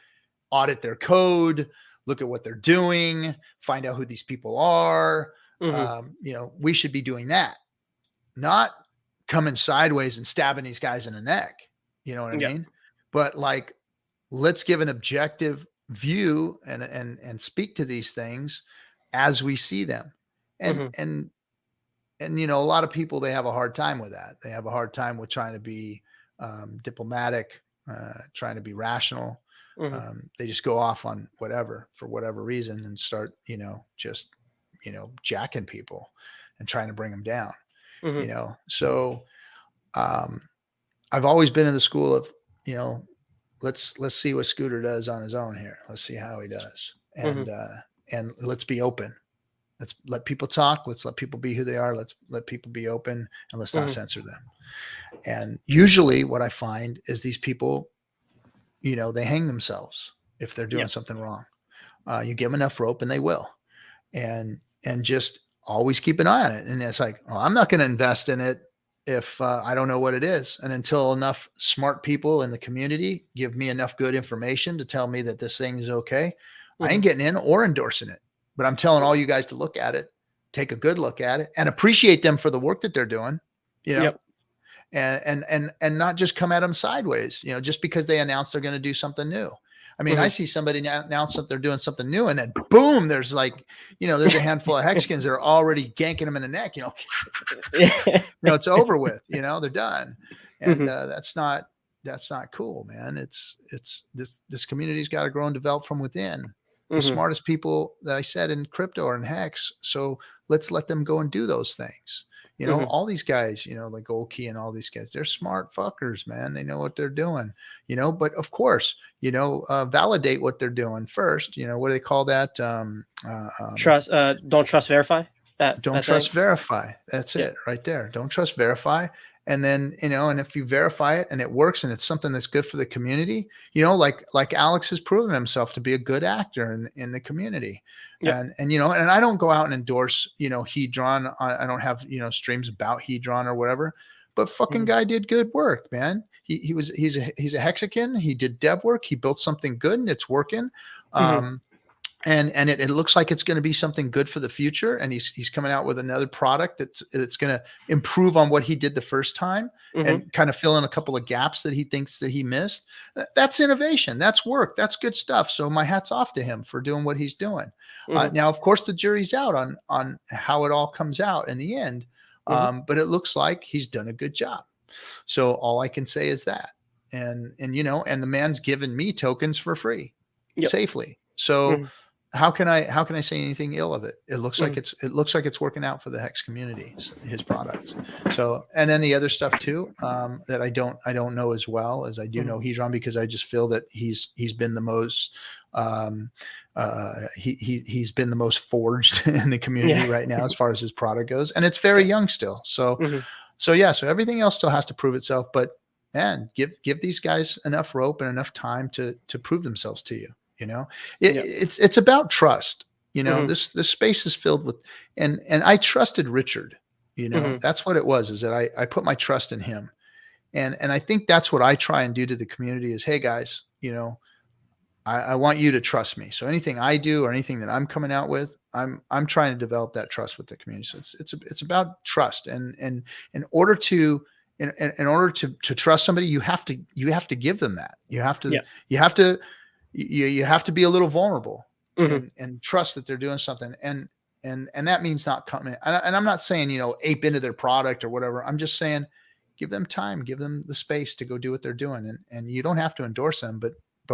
audit their code, look at what they're doing, find out who these people are. Mhm. We should be doing that, not coming sideways and stabbing these guys in the neck. You know what I Yep. mean? But like, let's give an objective view and speak to these things as we see them. And Mhm. and and a lot of people, they have a hard time with that. They have a hard time with trying to be diplomatic, trying to be rational. Mhm. They just go off on whatever for whatever reason and start, just jacking people and trying to bring them down. Mhm. So um, I've always been in the school of, you know, let's see what Scooter does on his own here. Let's see how he does, Mhm. and let's be open. Let's let people talk. Let's let people be who they are. Let's let people be open, and let's not Mhm. censor them. And usually, what I find is these people, they hang themselves if they're doing Yep. something wrong. You give them enough rope, and they will. And just always keep an eye on it. And it's like, well, I'm not going to invest in it if I don't know what it is. And until enough smart people in the community give me enough good information to tell me that this thing is okay, I ain't Mhm. getting in or endorsing it. But I'm telling all you guys to look at it, take a good look at it, and appreciate them for the work that they're doing. You know, Yep. and not just come at them sideways, just because they announce they're going to do something new. I mean, I Mhm. see somebody announce that they're doing something new, and then boom, there's like, there's a handful of Hexkins that are already ganking them in the neck. It's over with. They're done, and Mhm. that's not cool, man. It's this community's got to grow and develop from within. The Mhm. smartest people that I said in crypto are in Hex, so let's let them go and do those things. Mhm. All these guys, like Gold Key and all these guys, they're smart fuckers, man. They know what they're doing, but of course, validate what they're doing first. What do they call that? Don't trust, verify. Don't That saying. trust, verify. That's Yep. it right there. Don't trust, verify. And then, and if you verify it and it works and it's something that's good for the community, like Alex has proven himself to be a good actor in the community. Yep. And I don't go out and endorse, Hedron. I don't have, streams about Hedron or whatever, but fucking Mhm. guy did good work, man. He's a Hexican. He did dev work. He built something good and it's working. Mhm. Um, and it looks like it's going to be something good for the future. And he's coming out with another product that's going to improve on what he did the first time Mhm. and kind of fill in a couple of gaps that he thinks that he missed. That's innovation. That's work. That's good stuff. So my hat's off to him for doing what he's doing. Mhm. Now, of course, the jury's out on how it all comes out in the end, Mhm. but it looks like he's done a good job. So all I can say is that. And the man's given me tokens for free, Yep. safely. So Mhm. how can I say anything ill of it? Mhm. It looks like it's working out for the Hex community, his products. So, and then the other stuff too, that I don't know as well as I do Mhm. know Hedron, because I just feel that he's been the most um, he's been the most forged in the Yeah. community right now as far as his product goes, and it's very Yeah. young still. So Mhm. yeah, so everything else still has to prove itself, but man, give these guys enough rope and enough time to prove themselves to you. You know, Yep. it's about trust. Mhm. This space is filled with, and I trusted Richard. Mhm. That's what it was. Is that I put my trust in him, and I think that's what I try and do to the community. Is, hey guys, I want you to trust me. So anything I do or anything that I'm coming out with, I'm trying to develop that trust with the community. So it's about trust, and in order to in order to trust somebody, you have to give them that. Yeah. You have to be a little vulnerable Mhm. and trust that they're doing something. And that means not coming. And I'm not saying ape into their product or whatever. I'm just saying give them time, give them the space to go do what they're doing, and you don't have to endorse them, but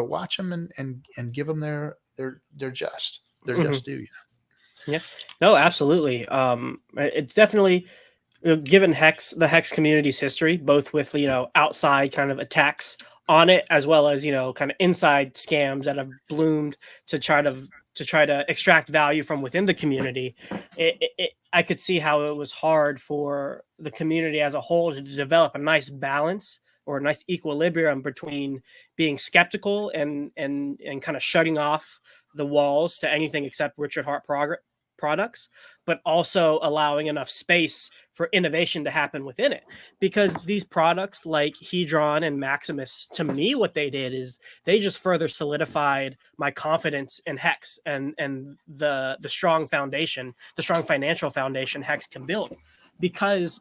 watch them and give them their just Mhm. due. Yeah. No, absolutely. It's definitely, given the Hex community's history, both with outside kind of attacks on it, as well as kind of inside scams that have bloomed to try to extract value from within the community. I could see how it was hard for the community as a whole to develop a nice balance or a nice equilibrium between being skeptical and kind of shutting off the walls to anything except Richard Hart products, but also allowing enough space for innovation to happen within it. Because these products like Hedron and Maximus, to me, what they did is they just further solidified my confidence in Hex and the strong foundation, the strong financial foundation Hex can build. Because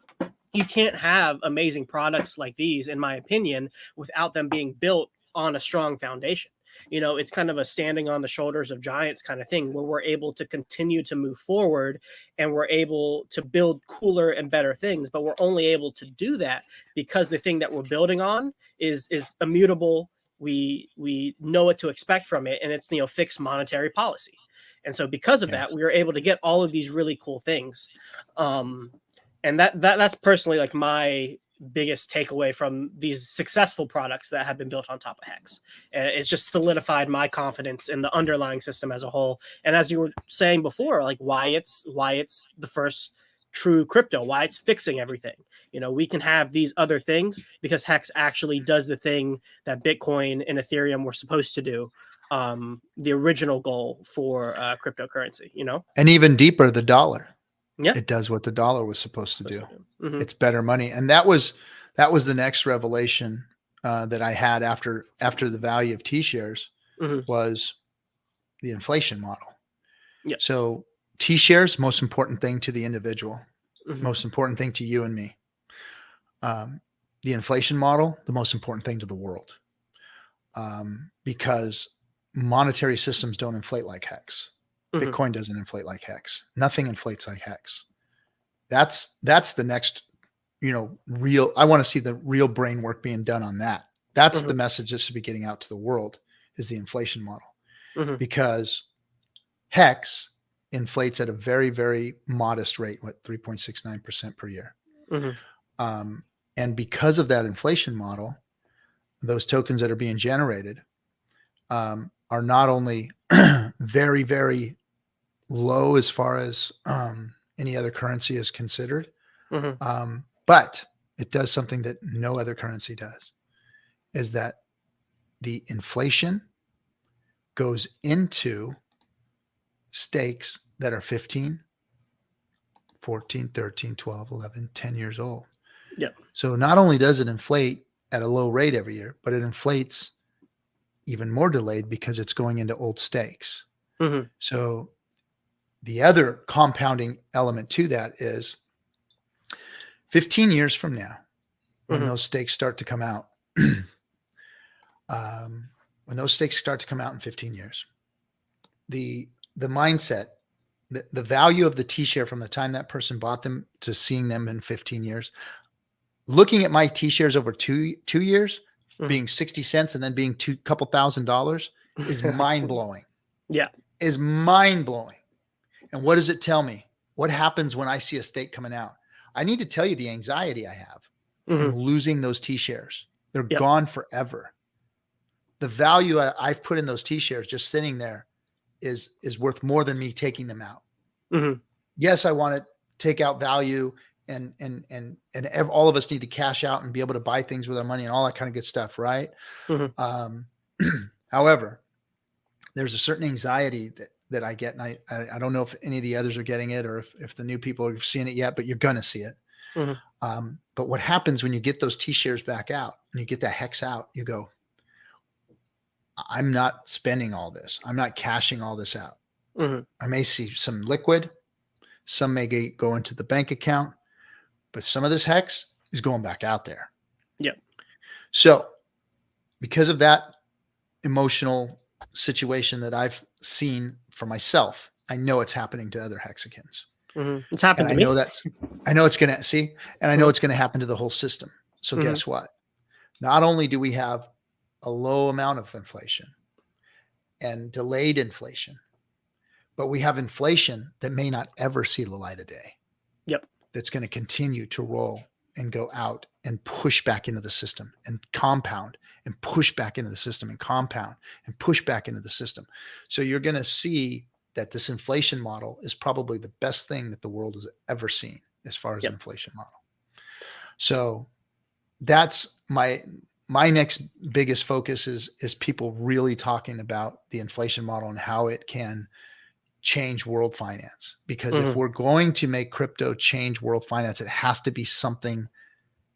you can't have amazing products like these, in my opinion, without them being built on a strong foundation. You know, it's kind of a standing on the shoulders of giants kind of thing, where we're able to continue to move forward and we're able to build cooler and better things. But we're only able to do that because the thing that we're building on is immutable. We know what to expect from it, and it's, you know, fixed monetary policy. And so because of that, we were able to get all of these really cool things. And that's personally like my biggest takeaway from these successful products that have been built on top of Hex. It's just solidified my confidence in the underlying system as a whole. And as you were saying before, like why it's the first true crypto, why it's fixing everything. You know, we can have these other things because Hex actually does the thing that Bitcoin and Ethereum were supposed to do. The original goal for cryptocurrency, you know? And even deeper, the dollar. Yeah. It does what the dollar was supposed to do. Mm-hmm. It's better money. And that was the next revelation that I had after the value of T-shares was the inflation model. Yeah. So T-shares, most important thing to the individual, most important thing to you and me. The inflation model, the most important thing to the world. Because monetary systems don't inflate like Hex. Bitcoin doesn't inflate like Hex. Nothing inflates like Hex. That's the next, you know, real, I want to see the real brain work being done on that. That's the message that should be getting out to the world, is the inflation model. Because Hex inflates at a very, very modest rate, 3.69% per year. And because of that inflation model, those tokens that are being generated are not only very, very low as far as any other currency is considered, but it does something that no other currency does, is that the inflation goes into stakes that are 15, 14, 13, 12, 11, 10 years old. Yeah. So not only does it inflate at a low rate every year, but it inflates even more delayed because it's going into old stakes. So the other compounding element to that is 15 years from now, when those stakes start to come out, when those stakes start to come out in 15 years, the mindset, the value of the T-share from the time that person bought them to seeing them in 15 years, looking at my T-shares over two years, being 60 cents and then being couple $1,000 is mind blowing. Yeah. Is mind blowing. And what does it tell me? What happens when I see a stake coming out? I need to tell you the anxiety I have in losing those T-shares. They're gone forever. The value I've put in those T-shares just sitting there is worth more than me taking them out. Yes, I want to take out value and all of us need to cash out and be able to buy things with our money and all that kind of good stuff, right? However, there's a certain anxiety that I get, and I don't know if any of the others are getting it or if the new people are seeing it yet, but you're going to see it. But what happens when you get those T-shares back out and you get that Hex out, you go, I'm not spending all this. I'm not cashing all this out. I may see some liquid. Some may go into the bank account, but some of this Hex is going back out there. Yep. So because of that emotional situation that I've seen for myself, I know it's happening to other Hexicans. It's happened and to I me. know I know it's going to see, and I know it's going to happen to the whole system. So guess what? Not only do we have a low amount of inflation and delayed inflation, but we have inflation that may not ever see the light of day. Yep. That's going to continue to roll and go out and push back into the system and compound and push back into the system and compound and push back into the system. So you're going to see that this inflation model is probably the best thing that the world has ever seen as far as an inflation model. So that's my next biggest focus is people really talking about the inflation model and how it can change world finance. Because if Mhm. we're going to make crypto change world finance, it has to be something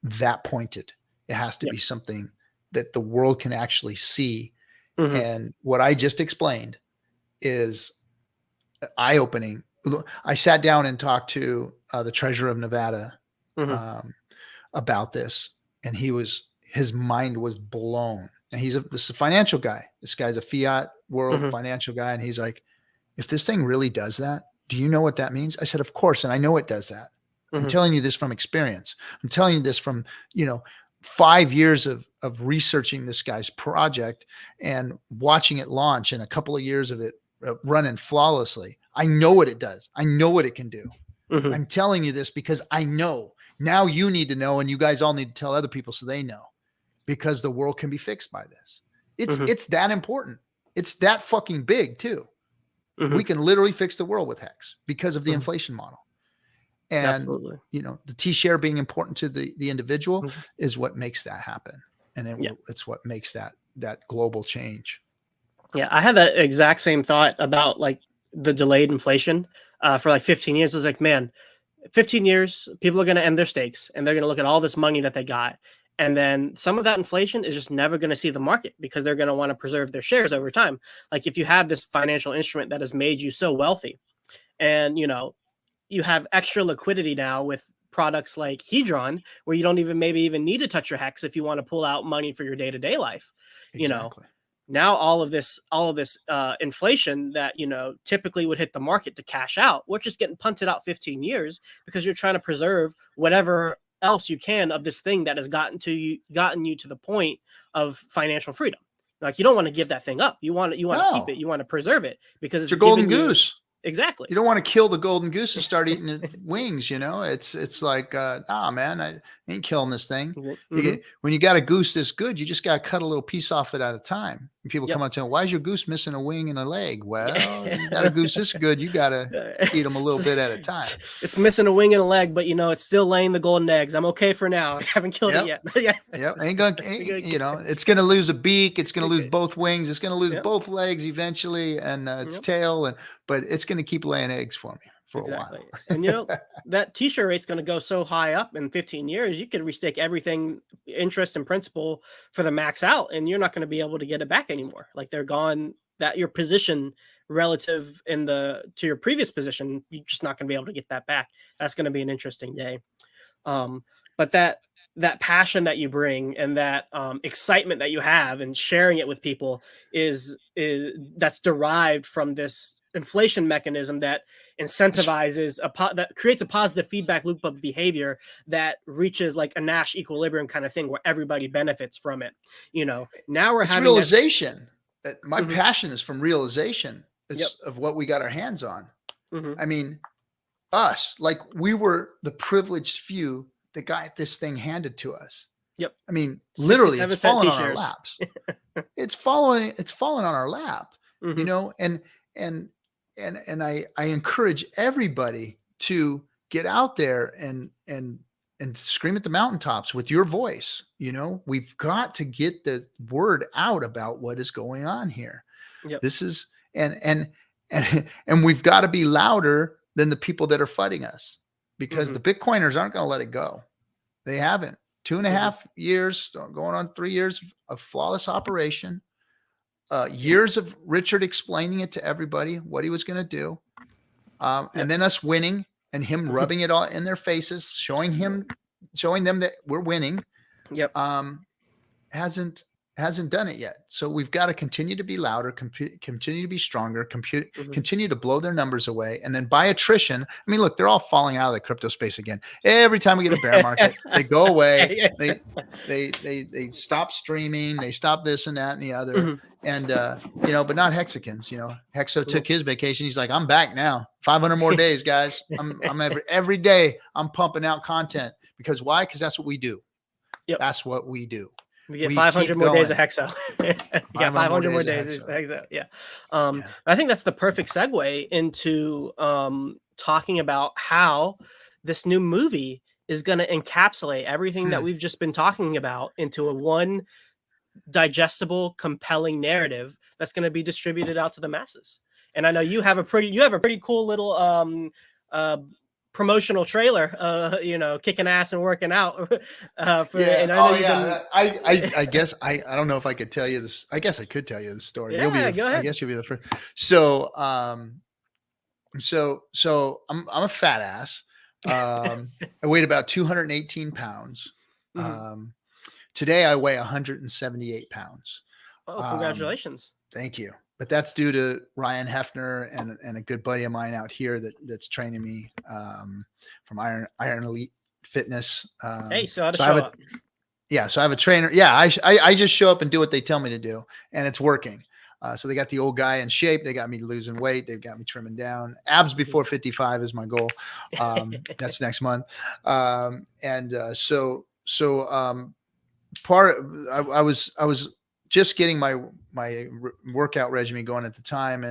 that pointed. It has to Yep. be something that the world can actually see. Mhm. And what I just explained is eye-opening. I sat down and talked to the treasurer of Nevada Mhm. um, about this, and his mind was blown. And this is a financial guy. This guy's a fiat world Mhm. financial guy, and he's like, if this thing really does that, do you know what that means? I said, of course, and I know it does that. I'm Mhm. telling you this from experience. I'm telling you this from 5 years of researching this guy's project and watching it launch, and a couple of years of it running flawlessly. I know what it does. I know what it can do. Mhm. I'm telling you this because I know. Now you need to know, and you guys all need to tell other people so they know, because the world can be fixed by this. Mhm. It's that important. It's that fucking big too. We Mhm. can literally fix the world with Hex because of the Mhm. inflation model. And Absolutely. the T-share being important to the individual Mhm. is what makes that happen. And Yeah. it's what makes that global change. Yeah, I had that exact same thought about like the delayed inflation for like 15 years. I was like, man, 15 years, people are going to end their stakes and they're going to look at all this money that they got. And then some of that inflation is just never going to see the market because they're going to want to preserve their shares over time. Like if you have this financial instrument that has made you so wealthy and, you have extra liquidity now with products like Hedron, where you don't even maybe even need to touch your hex if you want to pull out money for your day-to-day life. You know, Exactly. now all of this inflation that typically would hit the market to cash out, we're just getting punted out 15 years because you're trying to preserve whatever else you can of this thing that has gotten you to the point of financial freedom. Like you don't want to give that thing up. You want to keep it. No, You want to preserve it because it's it's your golden giving you goose. exactly. You don't want to kill the golden goose and start eating the wings. It's like, nah, man, I ain't killing this thing. Mm-hmm. When you got a goose this good, you just got to cut a little piece off it at a time. And people come Yep. up saying, why is your goose missing a wing and a leg? Well, you got a goose this good. You got to eat them a little bit at a time. It's missing a wing and a leg, but it's still laying the golden eggs. I'm okay for now. I haven't killed it Yep. yet. Yeah. Yep. Good. It's going to lose a beak. It's going to lose Okay. both wings. It's going to lose Yep. both legs eventually, and its Yep. tail. But it's going to keep laying eggs for me for a while. Exactly. And that t-shirt rate's going to go so high up in 15 years, you could restake everything, interest and principal for the max out, and you're not going to be able to get it back anymore. Like they're gone. That your position relative to your previous position, you're just not going to be able to get that back. That's going to be an interesting day. But that passion that you bring and that excitement that you have and sharing it with people is that's derived from this inflation mechanism that incentivizes that creates a positive feedback loop of behavior that reaches like a Nash equilibrium kind of thing where everybody benefits from it. Now we're It's having that. realization. My Mhm. passion is from realization. Yep. It's of what we got our hands on. Hmm. I mean, us, like we were the privileged few that got this thing handed to us. Yep. I mean, literally, it's 67-cent fallen on our t-shirts. laps. It's fallen on our lap, Hmm. and and I encourage everybody to get out there and scream at the mountaintops with your voice. We've got to get the word out about what is going on here. Yep. This is and we've got to be louder than the people that are fighting us, because Hmm. the Bitcoiners aren't going to let it go. They haven't. Two and a Hmm. half years, going on 3 years of flawless operation. Yep. Years of Richard explaining it to everybody what he was going to do, and Yep. then us winning and him rubbing it all in their faces, showing them that we're winning. Yep. Um, hasn't done it yet. So we've got to continue to be louder, continue to be stronger, Hmm. continue to blow their numbers away. And then by attrition, I mean, look, they're all falling out of the crypto space again. Every time we get a bear market, they go away. They stop streaming. They stop this and that and the other. Hmm. And, but not Hexicans. Hexo took his vacation. He's like, I'm back now. 500 more days, guys. I'm every day I'm pumping out content. Because why? Because that's what we do. Yep. That's what we do. We get We 500 keep more days of going. Hexo. You got 500 more days of Hexo. Yeah. Yeah. I think that's the perfect segue into talking about how this new movie is going to encapsulate everything that we've just been talking about into a one digestible, compelling narrative that's going to be distributed out to the masses. And I know you have a pretty cool little uh promotional trailer, kicking ass and working out. Yeah. And I know Oh you've been. yeah. I guess I don't know if I could tell you this. I guess I could tell you the story. Yeah, go I ahead. guess you'll be the first. So I'm a fat ass. I weighed about 218 pounds. Hmm. Um, Today I weigh 178 pounds. Oh, Um, congratulations. Thank you. But that's due to Ryan Hefner and a good buddy of mine out here that's training me from Iron Elite Fitness. Hey, so how to So I show have a up. yeah, so I have a trainer. Yeah, I just show up and do what they tell me to do, and it's working. So they got the old guy in shape. They got me losing weight. They've got me trimming down. Abs before 55 is my goal. That's next month. So part I was just getting my workout regimen going at the time,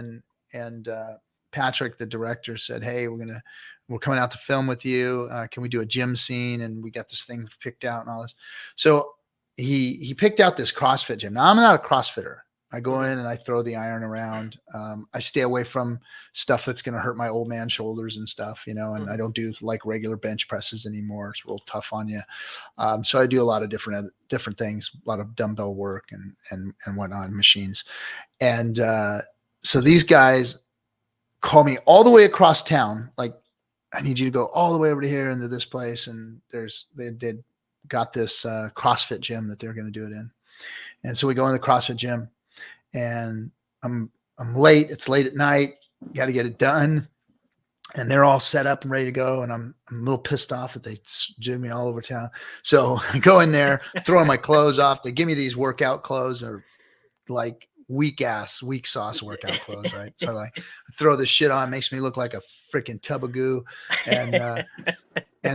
and Patrick, the director, said, "Hey, we're coming out to film with you. Can we do a gym scene?" And we got this thing picked out and all this. So he picked out this CrossFit gym. Now I'm not a CrossFitter. I go Mhm, in and I throw the iron around. I stay away from stuff that's going to hurt my old man shoulders and stuff, and I mhm, don't do like regular bench presses anymore. It's real tough on you. So I do a lot of different things, a lot of dumbbell work and whatnot, machines. And so these guys call me all the way across town. Like, I need you to go all the way over to here into this place. And they got this CrossFit gym that they're going to do it in. And so we go in the CrossFit gym, and I'm late. It's late at night. Got to get it done. And they're all set up and ready to go. And I'm a little pissed off that they jig me all over town. So I go in there, throwing my clothes off. They give me these workout clothes. They're like weak sauce workout clothes, right? So like I throw this shit on, makes me look like a freaking tub of goo. And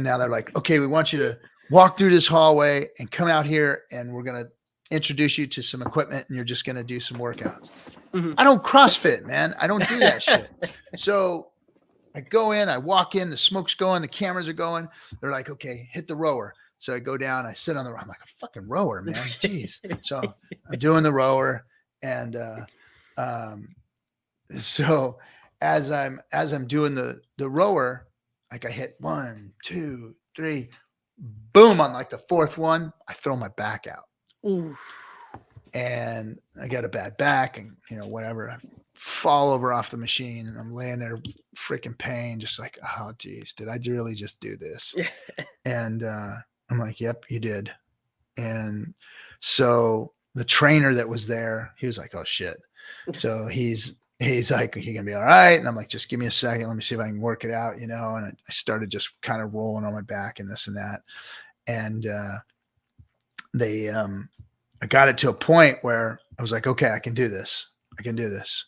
now they're like, okay, we want you to walk through this hallway and come out here, and we're gonna introduce you to some equipment, and you're just gonna do some workouts. mhm. I don't CrossFit, man. I don't do that shit. So I go in, I walk in, the smoke's going, the cameras are going. They're like, okay, hit the rower. So I go down, I sit on the rower. I'm like, a fucking rower, man. Jeez. So I'm doing the rower. And so as I'm doing the rower, like I hit 1, 2, 3, boom, on like the fourth one, I throw my back out. Ooh. And I got a bad back and whatever. I fall over off the machine and I'm laying there freaking pain, just like, oh geez, did I really just do this? And I'm like, yep, you did. And so the trainer that was there, he was like, oh shit. So he's like, you gonna be all right? And I'm like, just give me a second, let me see if I can work it out, and I started just kind of rolling on my back and this and that. And they I got it to a point where I was like, okay, I can do this. I can do this.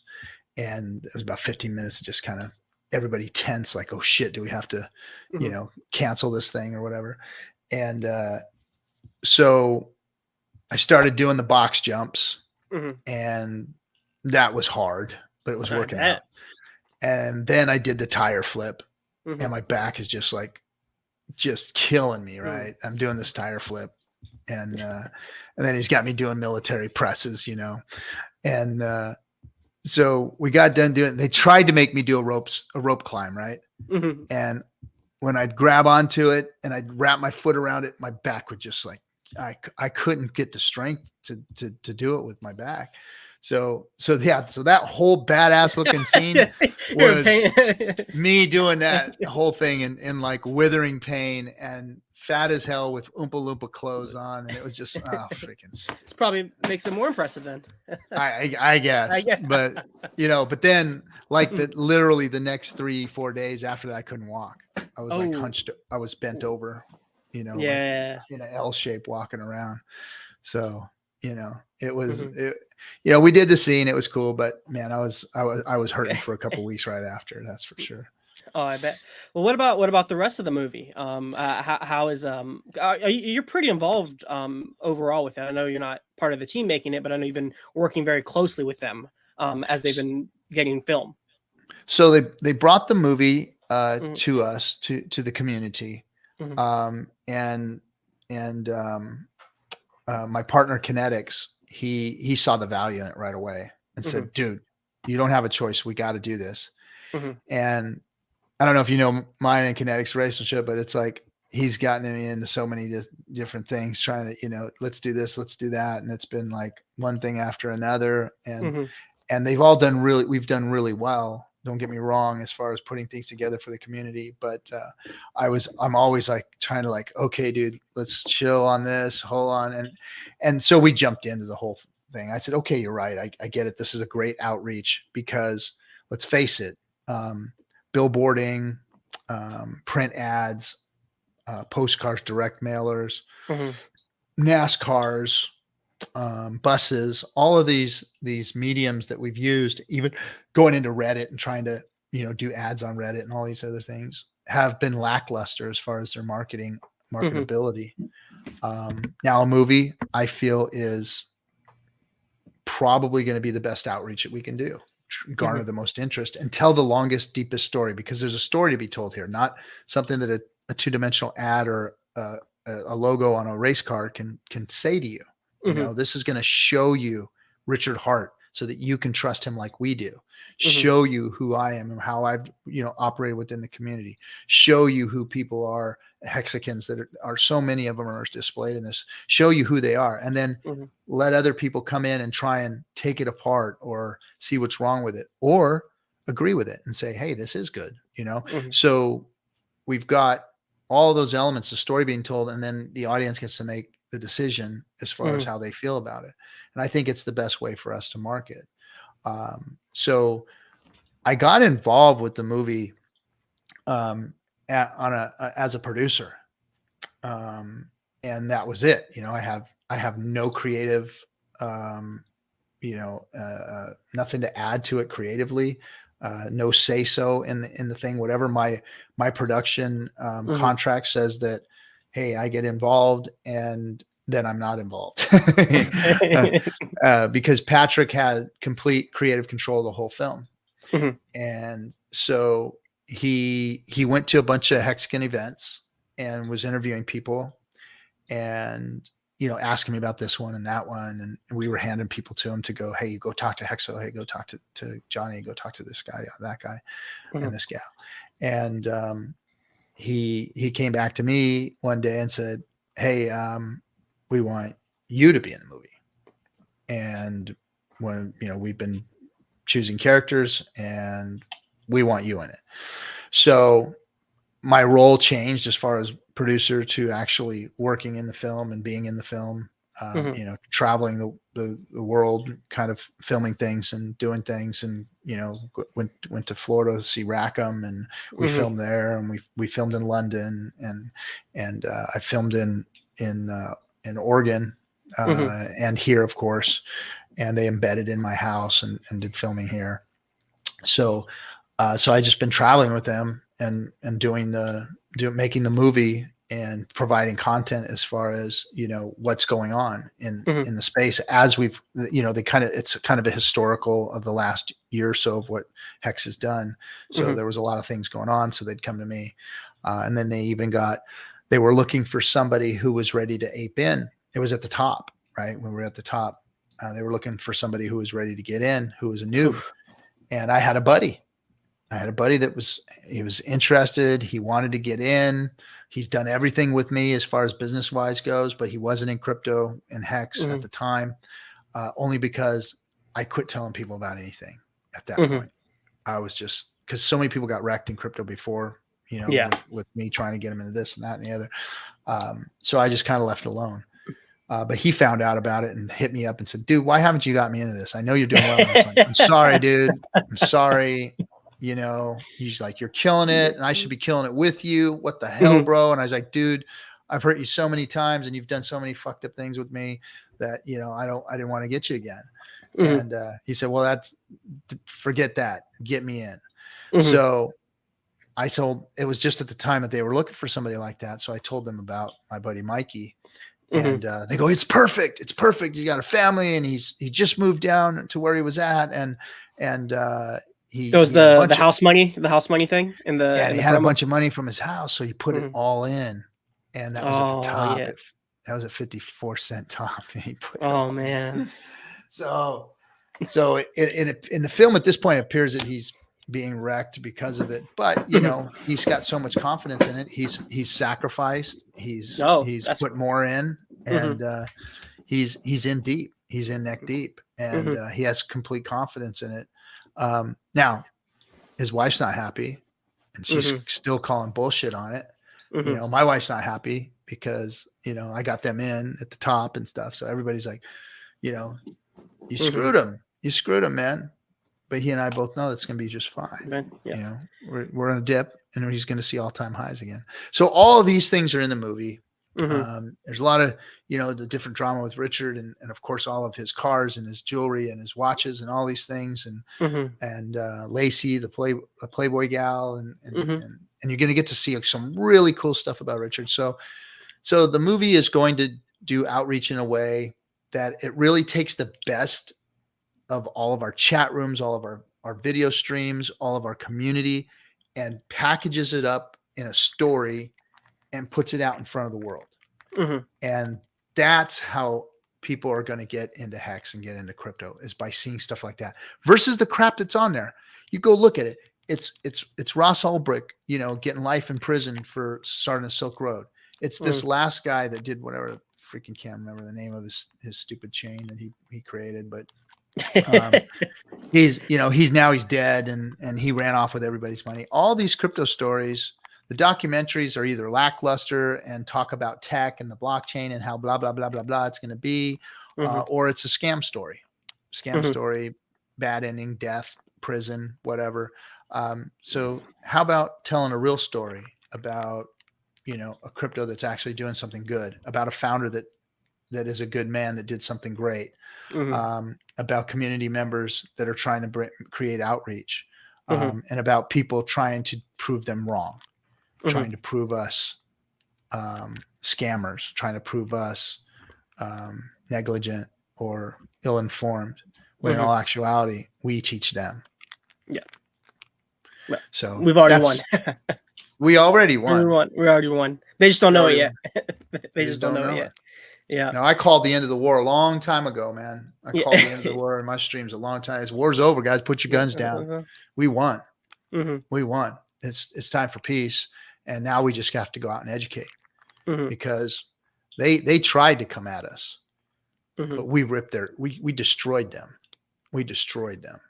And it was about 15 minutes of just kind of everybody tense, like, oh shit, do we have to, Mhm, cancel this thing or whatever? And so I started doing the box jumps, mhm. and that was hard, but it was I working out. bet. And then I did the tire flip, Mhm, and my back is just killing me, mhm. right? I'm doing this tire flip, and then he's got me doing military presses, and so we got done doing. They tried to make me do a rope climb, right? Mhm. And when I'd grab onto it and I'd wrap my foot around it, my back would just like I couldn't get the strength to do it with my back. So yeah, so that whole badass looking scene You're a was pain. me doing that whole thing in like withering pain and fat as hell with Oompa Loompa clothes on. And it was just, oh, freaking This stupid. probably makes it more impressive then. I I guess, get. but then like literally the next 3, 4 days after that, I couldn't walk. I was like Oh, hunched. I was bent over, like yeah. in an L shape walking around. So, it was, Mhm. we did the scene. It was cool, but man, I was hurting for a couple weeks right after. That's for sure. Oh, I bet. Well, what about the rest of the movie? How is you're pretty involved overall with it. I know you're not part of the team making it, but I know you've been working very closely with them as they've been getting film. So they brought the movie Mhm, to us to the community, mhm, and my partner Kinetics, he saw the value in it right away and mhm, said, "Dude, You don't have a choice. We got to do this. Mm-hmm. And I don't know if you know mine and Kinetic's relationship, but it's like he's gotten me into so many different things, trying to, let's do this, let's do that. And it's been like one thing after another. Mm-hmm. And we've done really well. Don't get me wrong, as far as putting things together for the community. But I'm always like trying to like, okay, dude, let's chill on this, hold on. And so we jumped into the whole thing. I said, okay, you're right. I get it. This is a great outreach because let's face it, billboarding, print ads, postcards, direct mailers, Mm-hmm. NASCARs, buses, all of these mediums that we've used, even going into Reddit and trying to, do ads on Reddit and all these other things, have been lackluster as far as their marketability. Now a movie, I feel, is probably going to be the best outreach that we can do, garner the most interest and tell the longest, deepest story, because there's a story to be told here, not something that a two-dimensional ad or a logo on a race car can say to you. This is going to show you Richard Hart so that you can trust him like we do. Show you who I am and how I've, operated within the community. Show you who people are, Hexicans that are so many of them are displayed in this. Show you who they are, and then let other people come in and try and take it apart or see what's wrong with it or agree with it and say, hey, this is good. So we've got all those elements, the story being told, and then the audience gets to make the decision as far as how they feel about it. And I think it's the best way for us to market. So I got involved with the movie as a producer. And that was it. I have no creative, nothing to add to it creatively. No say so in the thing. Whatever my production contract says that, hey, I get involved, and then I'm not involved because Patrick had complete creative control of the whole film, and so he went to a bunch of Hexagon events and was interviewing people, and asking me about this one and that one. And we were handing people to him to go, hey, you go talk to Hexo. Hey, go talk to Johnny, go talk to this guy, that guy, and this gal. And he came back to me one day and said, hey, we want you to be in the movie. And when, we've been choosing characters and we want you in it. So my role changed as far as producer to actually working in the film and being in the film, traveling the world, kind of filming things and doing things. And, went to Florida to see Rackham, and we filmed there, and we filmed in London, and I filmed in Oregon, and here, of course, and they embedded in my house and did filming here. So I just been traveling with them and making the movie and providing content as far as, what's going on in the space as we've, it's kind of a historical of the last year or so of what Hex has done. So there was a lot of things going on. So they'd come to me. And then they were looking for somebody who was ready to ape in. It was at the top, right? When we were at the top, they were looking for somebody who was ready to get in, who was a noob. And I had a buddy that was interested. He wanted to get in. He's done everything with me as far as business wise goes, but he wasn't in crypto and Hex at the time, only because I quit telling people about anything at that point. I was just, because so many people got wrecked in crypto before, with me trying to get them into this and that and the other. So I just kind of left it alone. But he found out about it and hit me up and said, dude, why haven't you got me into this? I know you're doing well. I was like, I'm sorry, dude. I'm sorry. He's like, you're killing it and I should be killing it with you. What the hell, bro? And I was like, dude, I've hurt you so many times and you've done so many fucked up things with me that, I didn't want to get you again. And he said, well, forget that. Get me in. So it was just at the time that they were looking for somebody like that. So I told them about my buddy, Mikey, and they go, it's perfect. It's perfect. He's got a family and he just moved down to where he was at. And it was the house money thing and he had a bunch of money from his house. So he put it all in, and that was at the top. That was a 54 cent top. He put man. So So in the film at this point, it appears that he's being wrecked because of it. But you Mhm. know, he's got so much confidence in it. He's sacrificed. Oh, He's that's put more in, mhm, and he's in deep. He's in neck deep, and mhm, he has complete confidence in it. Now, his wife's not happy, and she's mhm, still calling bullshit on it. You mhm, know, my wife's not happy because you know I got them in at the top and stuff. So everybody's like, you know, you mhm. screwed him. You screwed him, man. But he and I both know that's going to be just fine. Right, yeah. You know, we're in a dip, and he's going to see all-time highs again. So all of these things are in the movie. Mhm, There's a lot of, you know, the different drama with Richard, and of course all of his cars and his jewelry and his watches and all these things, mhm, and Lacey, the Playboy gal, mhm, and you're going to get to see some really cool stuff about Richard. So the movie is going to do outreach in a way that it really takes the best of all of our chat rooms, all of our video streams, all of our community, and packages it up in a story and puts it out in front of the world. mhm, And that's how people are going to get into Hex and get into crypto, is by seeing stuff like that versus the crap that's on there. You go look at it. It's Ross Ulbricht, you know, getting life in prison for starting a Silk Road. It's this mhm. last guy that did whatever, freaking can't remember the name of his stupid chain that he created, but um, he's dead, and he ran off with everybody's money. All these crypto stories, the documentaries are either lackluster and talk about tech and the blockchain and how blah blah blah blah blah it's going to be, Mhm, or it's a scam mhm, story, bad ending, death, prison, whatever. So how about telling a real story about, you know, a crypto that's actually doing something good, about a founder that is a good man that did something great, mhm, about community members that are trying to create outreach, mhm, and about people trying to prove them wrong, mhm, trying to prove us scammers, trying to prove us negligent or ill-informed, when in mhm. all actuality, we teach them. Yeah, well, So we've already won. that's, we already We won. won. We already won. They just don't We know it already yet. won. They They just just don't don't know it know yet. it. Yeah. No, I called the end of the war a long time ago, man. I Yeah. called the end of the war in my streams a long time. This war's over, guys. Put your guns down. We won. Mhm, We won. It's time for peace, and now we just have to go out and educate, mhm, because they tried to come at us, mhm, but we destroyed them. We destroyed them.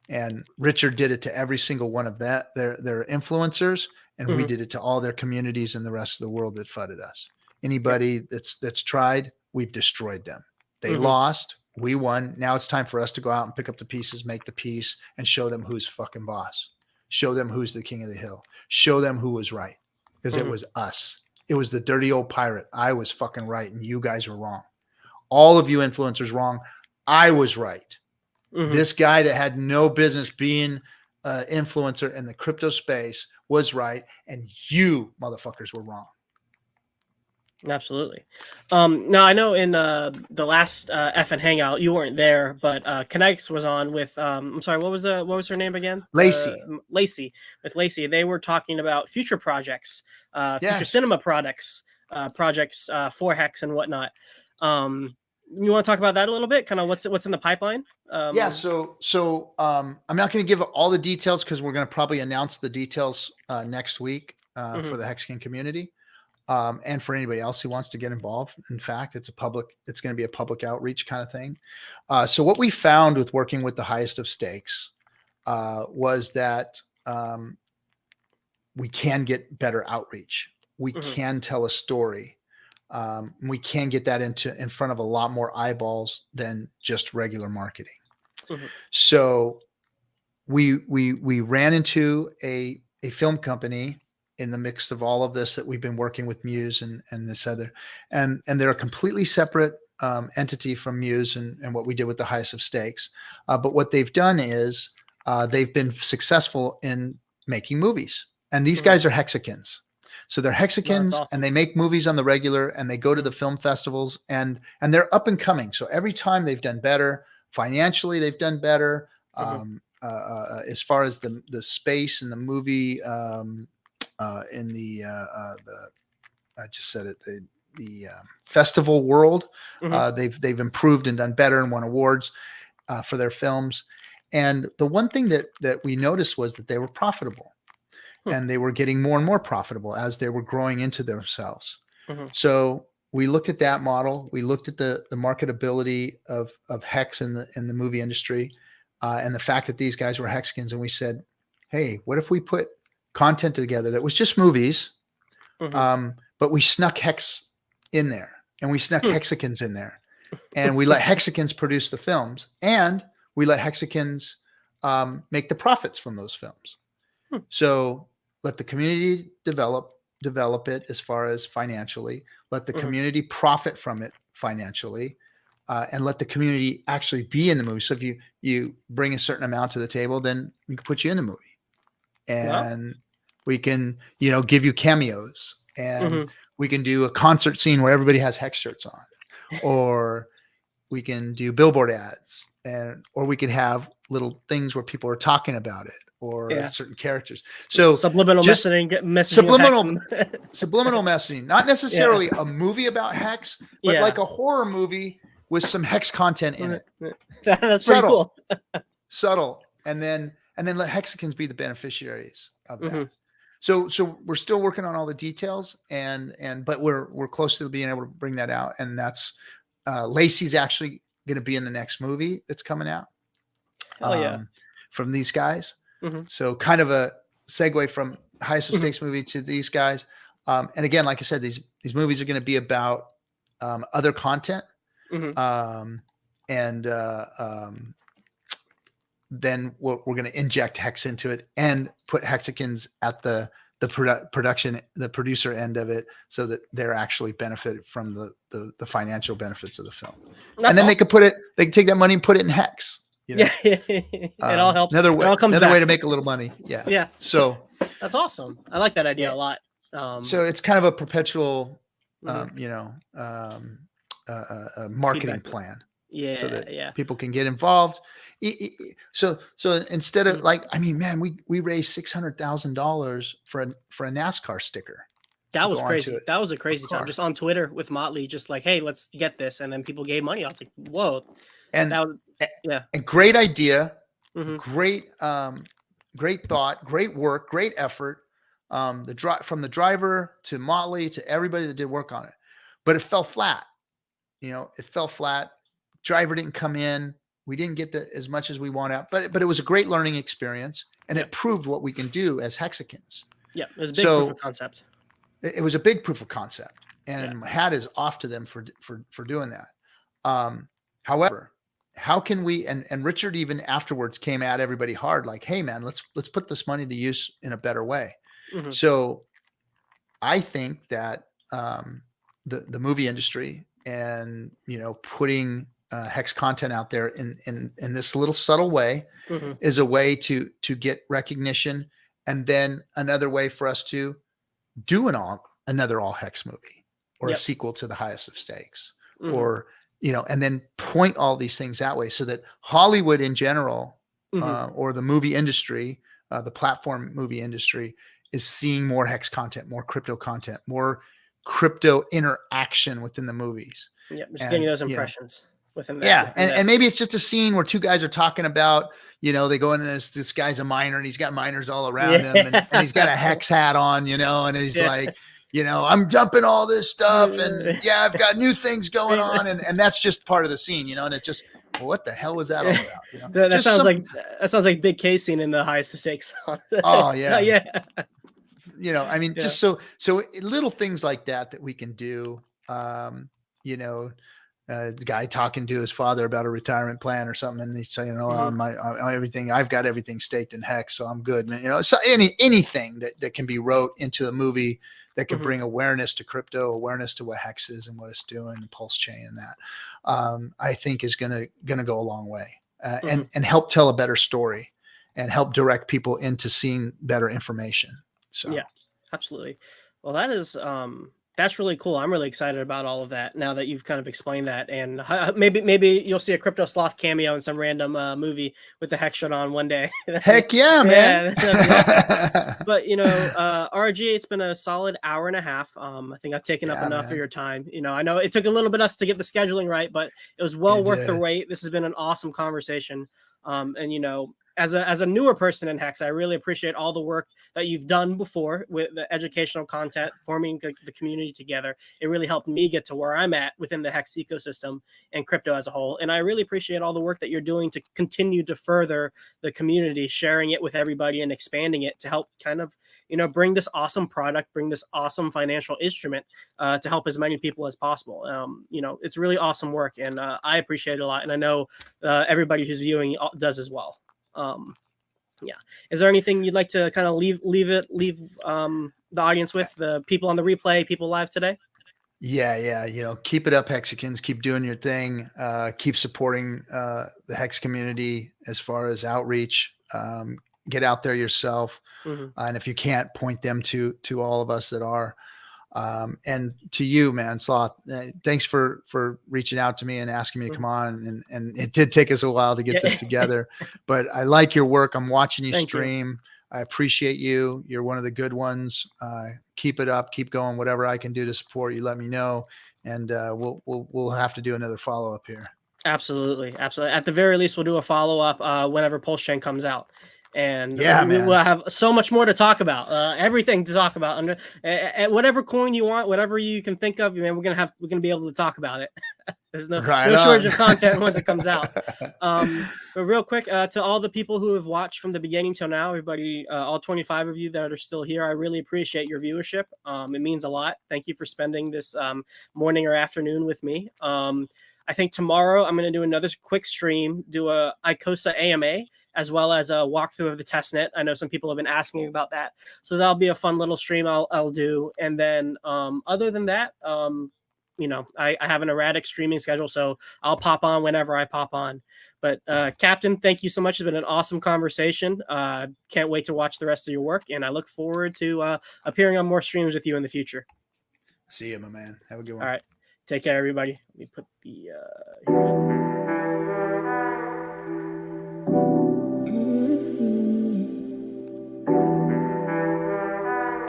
And Richard did it to every single one of their influencers, and we mhm, did it to all their communities and the rest of the world that fudded us. yeah, Anybody that's tried, we've destroyed them. They mhm, lost, we won. Now it's time for us to go out and pick up the pieces, make the peace, and show them who's fucking boss. Show them who's the king of the hill. Show them who was right, because it mhm, was us. It was the dirty old pirate. I was fucking right, and you guys were wrong. All of you influencers wrong. I was right. mhm. This guy that had no business being an influencer in the crypto space was right, and you motherfuckers were wrong. Absolutely. Now I know in the last F and Hangout you weren't there, but Kinex was on with I'm sorry, what was her name again? Lacey. Lacey, with Lacey. They were talking about future projects, future Yes. cinema products, projects for Hex and whatnot. You want to talk about that a little bit? Kind of what's in the pipeline? Yeah. So I'm not going to give all the details, because we're going to probably announce the details next week Mhm, for the Hexkin community. And for anybody else who wants to get involved. In fact, it's going to be a public outreach kind of thing. So what we found with working with the highest of stakes was that we can get better outreach. We mhm, can tell a story. We can get that in front of a lot more eyeballs than just regular marketing. mhm, So we ran into a film company in the mix of all of this, that we've been working with Muse and this other, and they're a completely separate entity from Muse and what we did with the highest of stakes. But what they've done is they've been successful in making movies, and these mhm. guys are Hexicans. So they're No, that's Hexicans, and awesome. they make movies on the regular, and they go to the Mhm, film festivals, and they're up and coming. So every time they've done better financially, they've done better. mhm, As far as the space and the movie, in the I just said it, the festival world, mhm, they've improved and done better and won awards. for their films. And the one thing that we noticed was that they were profitable, and they were getting more and more profitable as they were growing into themselves. So we looked at that model. We looked at the marketability of Hex in the movie industry, and the fact that these guys were Hexicans. And we said, hey, what if we put content together that was just movies, but we snuck Hex in there, and we snuck Hexicans in there, and we let Hexicans produce the films, and we let Hexicans make the profits from those films. So let the community develop it as far as financially, let the community profit from it financially, and let the community actually be in the movie. So if you bring a certain amount to the table, then we can put you in the movie, and we can, give you cameos, and we can do a concert scene where everybody has Hex shirts on, or we can do billboard ads, or we could have little things where people are talking about it, or certain characters. So subliminal messaging, subliminal messaging, not necessarily a movie about Hex, but like a horror movie with some Hex content in it. That's subtle, pretty cool. Subtle. And then let Hexicans be the beneficiaries of that. So we're still working on all the details, but we're close to being able to bring that out. And that's Lacey's actually going to be in the next movie that's coming out. From these guys. So kind of a segue from Highest of Stakes movie to these guys. And again, like I said, these movies are going to be about other content. Then we're going to inject Hex into it and put Hexicans at the production, the producer end of it, so that they're actually benefited from the financial benefits of the film. That's and then awesome. They can take that money and put it in Hex. It all helps. Another way to make a little money. Yeah. So that's awesome. I like that idea a lot. So it's kind of a perpetual, marketing plan. So that people can get involved. So instead of we raised $600,000 for a NASCAR sticker. That was crazy. That was a crazy time. Just on Twitter with Motley, just like, hey, let's get this, and then people gave money. I was like, whoa. And that was, a great idea, great thought, great work, great effort. From the driver to Motley to everybody that did work on it, but it fell flat. It fell flat. Driver didn't come in. We didn't get as much as we want out, but it was a great learning experience, and it proved what we can do as Hexicans. Yeah, it was a big proof of concept. It was a big proof of concept, and my hat is off to them for doing that. However, how can we, and Richard even afterwards came at everybody hard, like, hey man, let's put this money to use in a better way. So I think that the movie industry and, putting Hex content out there in this little subtle way is a way to get recognition. And then another way for us to do another all Hex movie, or a sequel to the Highest of Stakes, or, and then point all these things that way, so that Hollywood in general, or the movie industry, the platform movie industry, is seeing more Hex content, more crypto content, more crypto interaction within the movies. Yeah, just getting those impressions within that. And maybe it's just a scene where two guys are talking about, they go in, and this guy's a miner, and he's got miners all around him, and he's got a Hex hat on, and he's like, I'm dumping all this stuff, and I've got new things going on, and that's just part of the scene, and it's just, well, what the hell was that all about? That sounds like Big K scene in the Highest of Stakes. Oh yeah. Just so little things like that we can do. The guy talking to his father about a retirement plan or something, and he's saying, I've got everything staked in Hex, so I'm good. And, so anything that can be wrote into a movie that can bring awareness to crypto, awareness to what Hex is and what it's doing, the pulse chain and that, I think is going to go a long way, and help tell a better story, and help direct people into seeing better information. So yeah, absolutely. Well, that is That's really cool. I'm really excited about all of that now that you've kind of explained that, and maybe you'll see a Crypto Sloth cameo in some random movie with the Hex shirt on one day. Heck yeah, man. Yeah, that'd be awesome. But RG, it's been a solid hour and a half. I think I've taken up Yeah, enough of man. your time. I know it took a little bit us to get the scheduling right, but it was well It worth the did. wait. This has been an awesome conversation. And as a newer person in Hex, I really appreciate all the work that you've done before with the educational content, forming the community together. It really helped me get to where I'm at within the Hex ecosystem and crypto as a whole. And I really appreciate all the work that you're doing to continue to further the community, sharing it with everybody and expanding it to help kind of, bring this awesome product, bring this awesome financial instrument to help as many people as possible. It's really awesome work, and I appreciate it a lot. And I know everybody who's viewing does as well. Yeah. Is there anything you'd like to kind of leave the audience with, the people on the replay, people live today? Yeah. Keep it up, Hexicans. Keep doing your thing. Keep supporting the Hex community as far as outreach. Get out there yourself. Mm-hmm. And if you can't, point them to all of us that are. And to you, man, Sloth, thanks for reaching out to me and asking me to come on. And it did take us a while to get this together, but I like your work. I'm watching you stream. I appreciate you. You're one of the good ones. Keep it up. Keep going. Whatever I can do to support you, let me know. And we'll have to do another follow up here. Absolutely. At the very least, we'll do a follow up whenever Pulse Chain comes out. And we'll have so much more to talk about, everything to talk about under whatever coin you want, whatever you can think of, man. We're gonna be able to talk about it. There's no shortage of content once it comes out. But real quick, to all the people who have watched from the beginning till now, everybody, all 25 of you that are still here, I really appreciate your viewership. It means a lot. Thank you for spending this morning or afternoon with me. I think tomorrow I'm going to do another quick stream, do a ICOSA AMA, as well as a walkthrough of the testnet. I know some people have been asking about that. So that'll be a fun little stream I'll do. And then other than that, I have an erratic streaming schedule, so I'll pop on whenever I pop on. But Captain, thank you so much. It's been an awesome conversation. Can't wait to watch the rest of your work, and I look forward to appearing on more streams with you in the future. See you, my man. Have a good one. All right. Take care, everybody. Let me put the